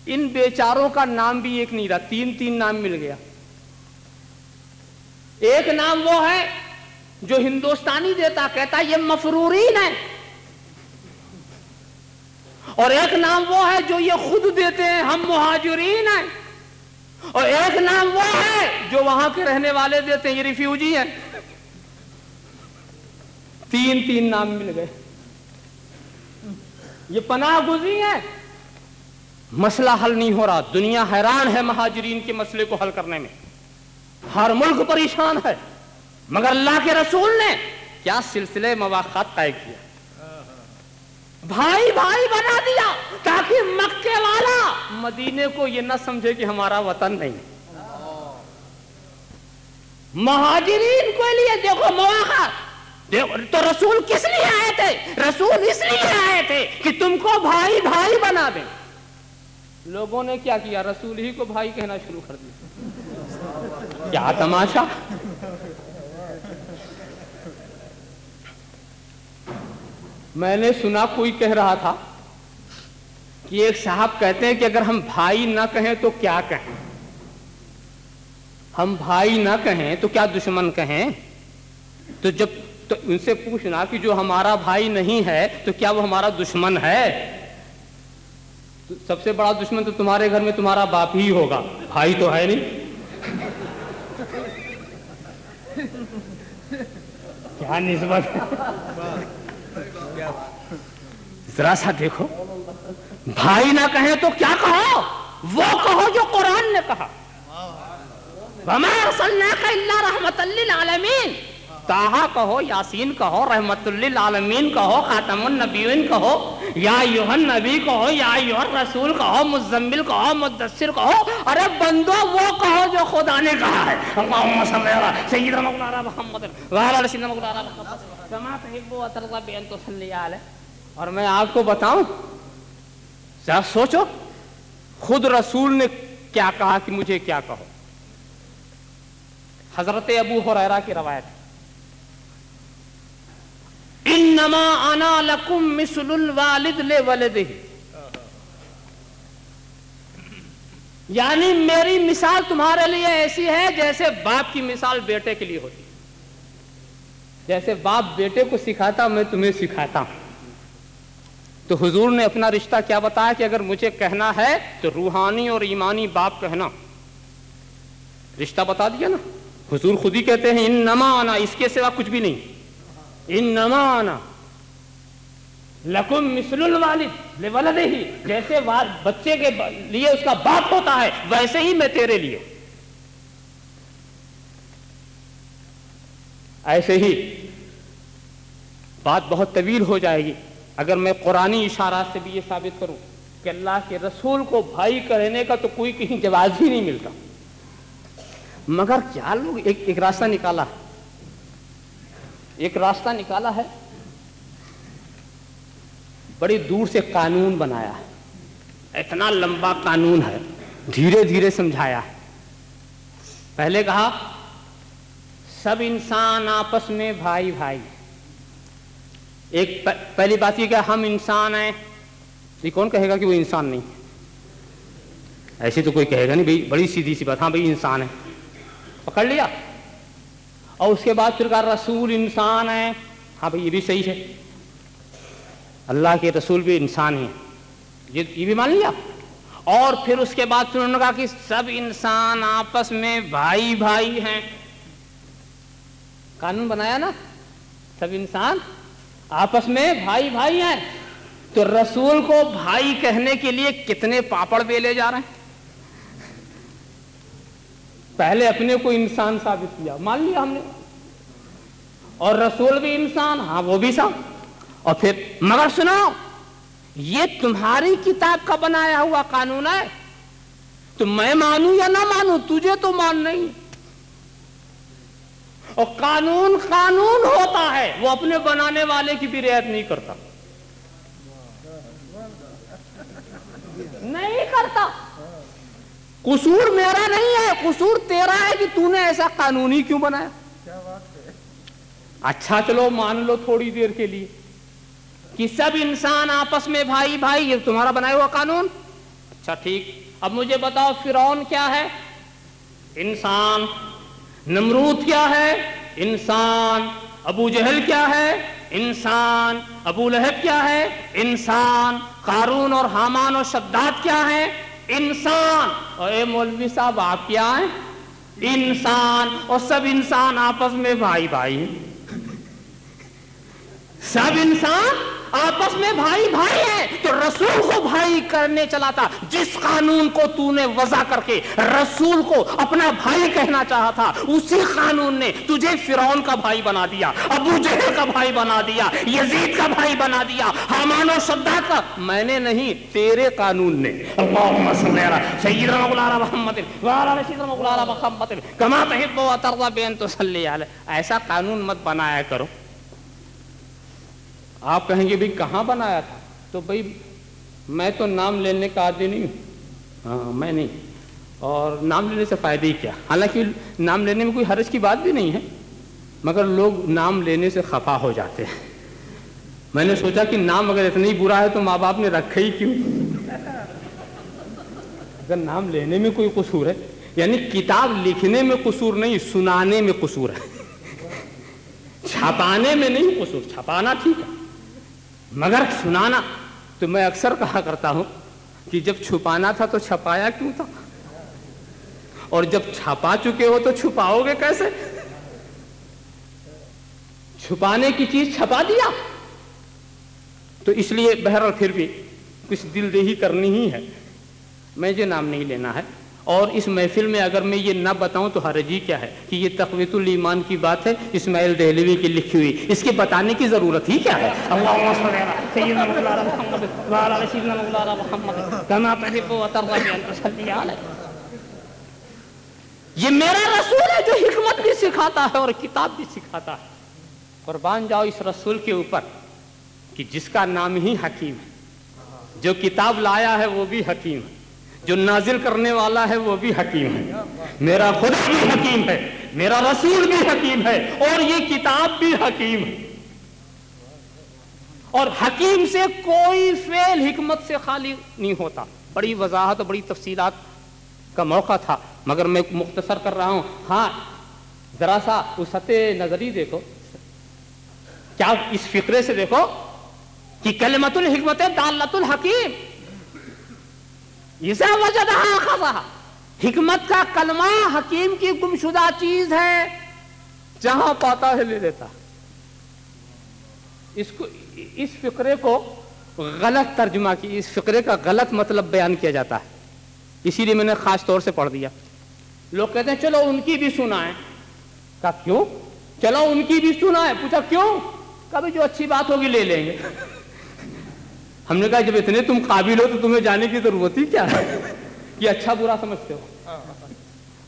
ان بیچاروں کا نام بھی ایک نہیں رہا، تین نام مل گیا۔ ایک نام وہ ہے جو ہندوستانی دیتا، کہتا یہ مفرورین ہے، اور ایک نام وہ ہے جو یہ خود دیتے ہیں، ہم مہاجرین ہیں، اور ایک نام وہ ہے جو وہاں کے رہنے والے دیتے ہیں، یہ ریفیوجی ہیں۔ تین نام مل گئے، یہ پناہ گزین ہے۔ مسئلہ حل نہیں ہو رہا، دنیا حیران ہے مہاجرین کے مسئلے کو حل کرنے میں، ہر ملک پریشان ہے، مگر اللہ کے رسول نے کیا سلسلے مواقعات طے کیا، بھائی بھائی بنا دیا، تاکہ مکے والا مدینے کو یہ نہ سمجھے کہ ہمارا وطن نہیں۔ مہاجرین کے لیے دیکھو مواقع، تو رسول کس لیے آئے تھے؟ رسول اس لیے آئے تھے کہ تم کو بھائی بھائی بنا دیں۔ لوگوں نے کیا کیا؟ رسول ہی کو بھائی کہنا شروع کر دیا۔ کیا تماشا! میں نے سنا کوئی کہہ رہا تھا کہ ایک صاحب کہتے ہیں کہ اگر ہم بھائی نہ کہیں تو کیا کہیں؟ ہم بھائی نہ کہیں تو کیا دشمن کہیں؟ تو جب تو ان سے پوچھنا کہ جو ہمارا بھائی نہیں ہے تو کیا وہ ہمارا دشمن ہے؟ تو سب سے بڑا دشمن تو تمہارے گھر میں تمہارا باپ ہی ہوگا، بھائی تو ہے نہیں۔ کیا نسبت ہے؟ ذرا سا دیکھو، بھائی نہ کہیں تو کیا کہو؟ وہ کہو جو قرآن نے کہا، وَمَا أَرْسَلْنَاكَ إِلَّا رَحْمَةً لِّلْعَالَمِينَ۔ طٰہٰ کہو، یاسین کہو، رحمت للعالمین کہو، خاتم النبیین کہو، یا ایھا النبی کہو، یا ایھا الرسول کہو، مزمل کہو، مدثر کہو، ارے بندو وہ کہو جو خدا نے کہا ہے۔ اللہم صلی علی سیدنا مولانا محمد وعلی سیدنا مولانا محمد کما تحب وترضى بأن تصلی علیہ۔ اور میں آپ کو بتاؤں، ذرا سوچو، خود رسول نے کیا کہا کہ مجھے کیا کہو۔ حضرت ابو ہریرہ کی روایت، انما انا لکم مثل الوالد لولدہ، یعنی میری مثال تمہارے لیے ایسی ہے جیسے باپ کی مثال بیٹے کے لیے ہوتی ہے۔ جیسے باپ بیٹے کو سکھاتا میں تمہیں سکھاتا ہوں۔ تو حضور نے اپنا رشتہ کیا بتایا کہ اگر مجھے کہنا ہے تو روحانی اور ایمانی باپ کہنا، رشتہ بتا دیا نا۔ حضور خود ہی کہتے ہیں انما انا، اس کے سوا کچھ بھی نہیں، انما انا لکم مثل الوالد لولدہ، جیسے بچے کے لیے اس کا باپ ہوتا ہے ویسے ہی میں تیرے لیے۔ ایسے ہی بات بہت طویل ہو جائے گی اگر میں قرآنی اشارات سے بھی یہ ثابت کروں کہ اللہ کے رسول کو بھائی کہنے کا تو کوئی کہیں جواز ہی نہیں ملتا، مگر کیا لوگ ایک راستہ نکالا ہے، ایک راستہ نکالا ہے، بڑی دور سے قانون بنایا ہے، اتنا لمبا قانون ہے، دھیرے دھیرے سمجھایا ہے۔ پہلے کہا سب انسان آپس میں بھائی بھائی۔ ایک پہلی بات یہ کہ ہم انسان ہیں، یہ کون کہے گا کہ وہ انسان نہیں؟ ایسے تو کوئی کہے گا نہیں بھائی، بڑی سیدھی سی بات، ہاں بھائی انسان ہے، پکڑ لیا۔ اور اس کے بعد پھر کہا رسول انسان ہے، ہاں بھائی یہ بھی صحیح ہے، اللہ کے رسول بھی انسان ہیں، یہ بھی مان لیا۔ اور پھر اس کے بعد پھر انہوں نے کہا کہ سب انسان آپس میں بھائی بھائی ہیں۔ قانون بنایا نا، سب انسان آپس میں بھائی بھائی ہیں۔ تو رسول کو بھائی کہنے کے لیے کتنے پاپڑ بیلے جا رہے ہیں۔ پہلے اپنے کو انسان ثابت کیا، مان لیا ہم نے، اور رسول بھی انسان، ہاں وہ بھی صاحب۔ اور پھر مگر سنو، یہ تمہاری کتاب کا بنایا ہوا قانون ہے، تو میں مانوں یا نہ مانوں تجھے تو مان نہیں۔ اور قانون قانون ہوتا ہے، وہ اپنے بنانے والے کی بھی رعایت نہیں کرتا، نہیں کرتا۔ قصور میرا نہیں ہے، قصور تیرا ہے کہ تو نے ایسا قانونی کیوں بنایا۔ اچھا چلو مان لو تھوڑی دیر کے لیے کہ سب انسان آپس میں بھائی بھائی، یہ تمہارا بنایا ہوا قانون۔ اچھا ٹھیک، اب مجھے بتاؤ فرعون کیا ہے؟ انسان۔ نمرود کیا ہے؟ انسان۔ ابو جہل کیا ہے؟ انسان۔ ابو لہب کیا ہے؟ انسان۔ قارون اور حامان اور شداد کیا ہے؟ انسان۔ اور اے مولوی صاحب آپ کیا ہیں؟ انسان۔ اور سب انسان آپس میں بھائی بھائی ہیں، سب انسان آپس میں بھائی بھائی ہیں۔ تو رسول کو بھائی کرنے چلا تھا، جس قانون کو تو نے وضع کر کے رسول کو اپنا بھائی کہنا چاہا تھا، اسی قانون نے تجھے فرعون کا بھائی بنا دیا، ابو جہل کا بھائی بنا دیا، یزید کا بھائی بنا دیا، حامان و شداد کا۔ میں نے نہیں، تیرے قانون نے۔ اللہم صلی علی سیدنا مولانا محمد وعلی سیدنا مولانا محمد کما تحب وترضى بأن تصلی علیہ۔ ایسا قانون مت بنایا کرو۔ آپ کہیں گے بھئی کہاں بنایا تھا؟ تو بھئی میں تو نام لینے کا عادی نہیں ہوں، ہاں میں نہیں، اور نام لینے سے فائدہ ہی کیا؟ حالانکہ نام لینے میں کوئی حرج کی بات بھی نہیں ہے، مگر لوگ نام لینے سے خفا ہو جاتے ہیں۔ میں نے سوچا کہ نام اگر اتنا ہی برا ہے تو ماں باپ نے رکھا ہی کیوں؟ اگر نام لینے میں کوئی قصور ہے، یعنی کتاب لکھنے میں قصور نہیں، سنانے میں قصور ہے، چھپانے میں نہیں قصور، چھپانا ٹھیک ہے مگر سنانا. تو میں اکثر کہا کرتا ہوں کہ جب چھپانا تھا تو چھپایا کیوں تھا، اور جب چھپا چکے ہو تو چھپاؤ گے کیسے؟ چھپانے کی چیز چھپا دیا. تو اس لیے بہرحال پھر بھی کچھ دل دہی کرنی ہی ہے. میں یہ نام نہیں لینا ہے، اور اس محفل میں اگر میں یہ نہ بتاؤں تو حرج ہی کیا ہے کہ یہ تقویت الایمان کی بات ہے، اسماعیل دہلوی کی لکھی ہوئی، اس کے بتانے کی ضرورت ہی کیا ہے. اللہم صل علی سیدنا مولانا محمد وعلی آل سیدنا مولانا محمد کما تحب وترضى بأن تصلی علیہ. یہ میرا رسول ہے جو حکمت بھی سکھاتا ہے اور کتاب بھی سکھاتا ہے. قربان جاؤ اس رسول کے اوپر کہ جس کا نام ہی حکیم ہے، جو کتاب لایا ہے وہ بھی حکیم ہے، جو نازل کرنے والا ہے وہ بھی حکیم ہے. میرا خود بھی حکیم ہے، میرا رسول بھی حکیم ہے، اور یہ کتاب بھی حکیم ہے. اور حکیم سے کوئی فعل حکمت سے خالی نہیں ہوتا. بڑی وضاحت اور بڑی تفصیلات کا موقع تھا مگر میں مختصر کر رہا ہوں. ہاں ذرا سا وسعت نظری دیکھو، کیا اس فقرے سے دیکھو کہ کلمۃ الحکمت دالۃ الحکیم اسے وجدہا اخذہا. حکمت کا کلمہ حکیم کی گمشدہ چیز ہے، جہاں پاتا ہے لے لیتا. اس فقرے کو غلط ترجمہ کی، اس فقرے کا غلط مطلب بیان کیا جاتا ہے، اسی لیے میں نے خاص طور سے پڑھ دیا. لوگ کہتے ہیں چلو ان کی بھی سنائیں. کہا کیوں؟ چلو ان کی بھی سنائیں. پوچھا کیوں؟ کبھی جو اچھی بات ہوگی لے لیں گے. ہم نے کہا جب اتنے تم قابل ہو تو تمہیں جانے کی ضرورت ہی کیا ہے؟ یہ اچھا برا سمجھتے ہو،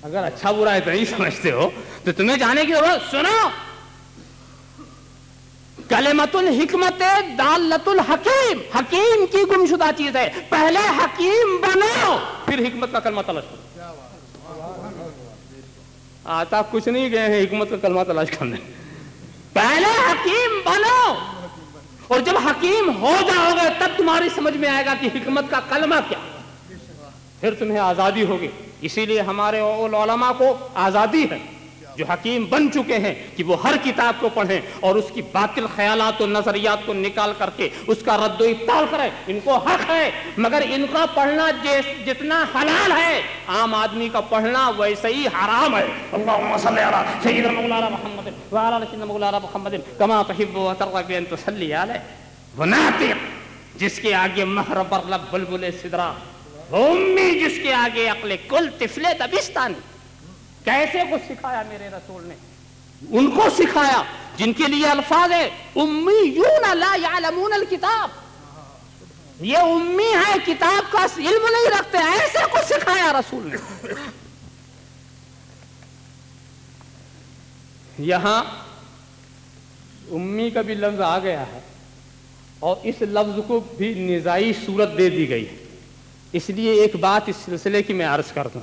اگر اچھا برا اتنا ہی سمجھتے ہو تو تمہیں جانے کی ضرورت. سنو، کلمۃ الحکمت دالۃ الحکیم، حکیم کی گمشدہ چیز ہے. پہلے حکیم بنو پھر حکمت کا کلمہ تلاش کرو. آتا کچھ نہیں گئے ہیں حکمت کا کلمہ تلاش کرنے. پہلے حکیم بنو، اور جب حکیم ہو جاؤ گے تب تمہاری سمجھ میں آئے گا کہ حکمت کا کلمہ کیا، پھر تمہیں آزادی ہوگی. اسی لیے ہمارے علماء کو آزادی ہے جو حکیم بن چکے ہیں کہ وہ ہر کتاب کو پڑھیں اور اس کی باطل خیالات و نظریات کو نکال کر کے اس کا رد و ابطال کریں. ان کو حق ہے، مگر ان کا پڑھنا جتنا حلال ہے عام آدمی کا پڑھنا ویسے ہی حرام ہے. اللہم صلی علی سیدنا مولانا محمد وعلی آل سیدنا مولانا محمد کما تحب وترضى بأن تصلی علیہ. وہ ناطق جس کے آگے مہر برلب بلبل سدرا، امی جس کے آگے عقل کل طفل دبستانی. کیسے کچھ سکھایا میرے رسول نے؟ ان کو سکھایا جن کے لیے الفاظ ہے امیون لا یعلمون الکتاب. یہ امی ہے، کتاب کا علم نہیں رکھتے. ایسے کچھ سکھایا رسول نے. یہاں امی کا بھی لفظ آ گیا ہے اور اس لفظ کو بھی نزاعی صورت دے دی گئی ہے. اس لیے ایک بات اس سلسلے کی میں عرض کر دوں.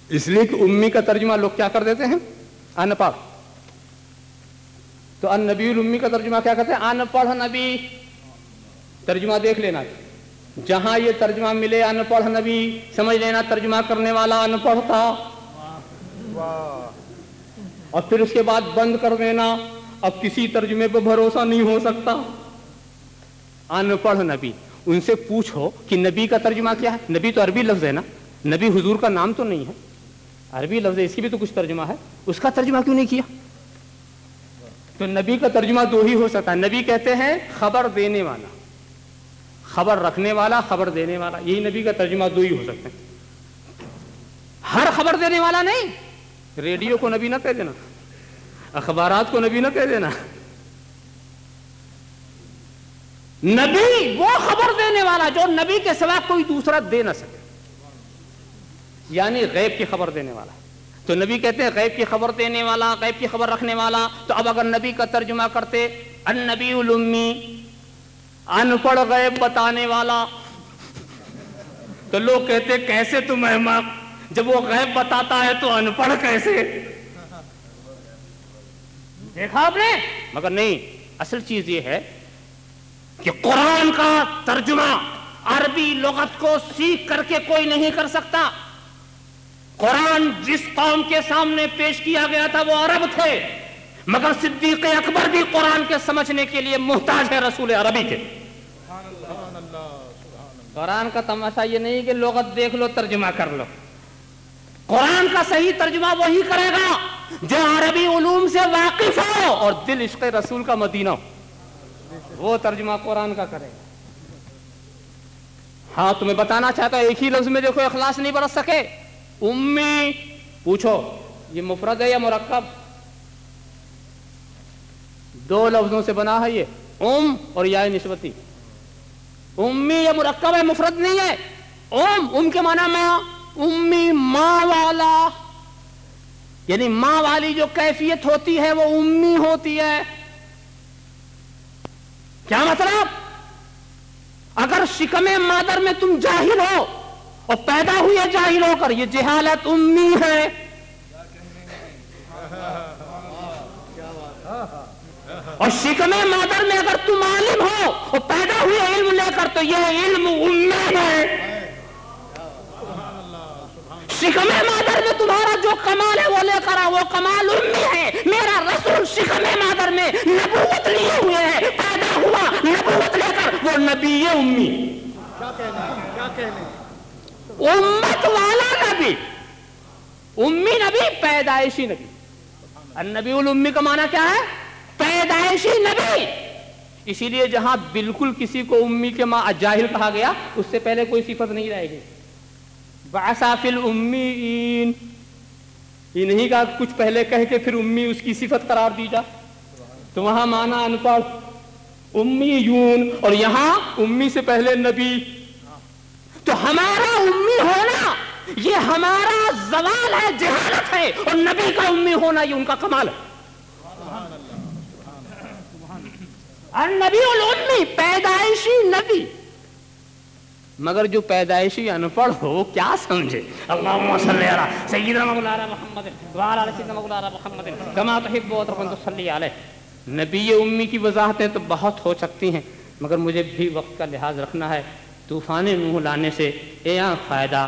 اس لیے کہ امی کا ترجمہ لوگ کیا کر دیتے ہیں؟ ان پڑھ. تو ان نبی الامی کا ترجمہ کیا کرتے ہیں؟ ان پڑھ نبی. ترجمہ دیکھ لینا، جہاں یہ ترجمہ ملے ان پڑھ نبی سمجھ لینا ترجمہ کرنے والا ان پڑھ تھا، اور پھر اس کے بعد بند کر دینا. اب کسی ترجمے پہ بھروسہ نہیں ہو سکتا. ان پڑھ نبی. ان سے پوچھو کہ نبی کا ترجمہ کیا ہے. نبی تو عربی لفظ ہے نا، نبی حضور کا نام تو نہیں ہے، عربی لفظ ہے، اس کی بھی تو کچھ ترجمہ ہے. اس کا ترجمہ کیوں نہیں کیا؟ تو نبی کا ترجمہ دو ہی ہو سکتا ہے. نبی کہتے ہیں خبر دینے والا، خبر رکھنے والا، خبر دینے والا. یہی نبی کا ترجمہ دو ہی ہو سکتے ہیں. ہر خبر دینے والا نہیں. ریڈیو کو نبی نہ کہہ دینا، اخبارات کو نبی نہ کہہ دینا. نبی وہ خبر دینے والا جو نبی کے سوا کوئی دوسرا دے نہ سکے، یعنی غیب کی خبر دینے والا. تو نبی کہتے ہیں غیب کی خبر دینے والا، غیب کی خبر رکھنے والا. تو اب اگر نبی کا ترجمہ کرتے النبی الامی، ان پڑھ غیب بتانے والا، تو لوگ کہتے کیسے تم احمق، جب وہ غیب بتاتا ہے تو ان پڑھ کیسے؟ دیکھا آپ نے؟ مگر نہیں، اصل چیز یہ ہے کہ قرآن کا ترجمہ عربی لغت کو سیکھ کر کے کوئی نہیں کر سکتا. قرآن جس قوم کے سامنے پیش کیا گیا تھا وہ عرب تھے، مگر صدیق اکبر بھی قرآن کے سمجھنے کے لیے محتاج ہے رسول عربی کے۔ قرآن کا تماشا یہ نہیں کہ لغت دیکھ لو ترجمہ کر لو، قرآن کا صحیح ترجمہ وہی کرے گا جو عربی علوم سے واقف ہو اور دل عشق رسول کا مدینہ ہو، وہ ترجمہ قرآن کا کرے گا۔ ہاں تمہیں بتانا چاہتا ہوں، ایک ہی لفظ میں دیکھو اخلاص نہیں برت سکے۔ امی، پوچھو یہ مفرد ہے یا مرکب؟ دو لفظوں سے بنا ہے یہ، ام اور یا نسبتی۔ امی یہ مرکب ہے، مفرد نہیں ہے۔ ام کے معنی ماں، امی ماں والا، یعنی ماں والی جو کیفیت ہوتی ہے وہ امی ہوتی ہے۔ کیا مطلب؟ اگر شکم مادر میں تم جاہل ہو اور پیدا ہوئے جاہل ہو کر، یہ جہالت امی ہے۔ اور شکم مادر میں اگر تم عالم ہو اور پیدا ہوئے علم لے کر، تو یہ علم امی ہے۔ شکم مادر میں تمہارا جو کمال ہے وہ لے کر آؤ، وہ کمال امی ہے۔ میرا رسول شکم مادر میں نبوت لیے ہوئے ہے، پیدا ہوا نبوت لے کر، وہ نبی امی، امت والا نبی، امی نبی، پیدائشی نبی۔ النبی الامی کا معنی کیا ہے؟ پیدائشی نبی۔ اسی لیے جہاں بالکل کسی کو امی کے ماں جاہل کہا گیا، اس سے پہلے کوئی صفت نہیں رہے گی۔ بعثا فی الامیین، یہ نہیں کہا کچھ پہلے کہہ کے پھر امی اس کی صفت قرار دی جا، تو وہاں معنی ان پڑھ امیون، اور یہاں امی سے پہلے نبی۔ تو ہمارا امی ہونا یہ ہمارا زوال ہے، جہالت ہے، اور نبی کا امی ہونا یہ ان کا کمال ہے۔ النبی الامی، پیدائشی نبی۔ مگر جو پیدائشی ان پڑھ ہو کیا سمجھے؟ اللہم صلی علی سیدنا مولانا محمد وعلی آل سیدنا مولانا محمد کما تحب و ترضى صلی علیہ۔ نبی امی کی وضاحتیں تو بہت ہو سکتی ہیں، مگر مجھے بھی وقت کا لحاظ رکھنا ہے۔ طوفان نوح لانے سے فائدہ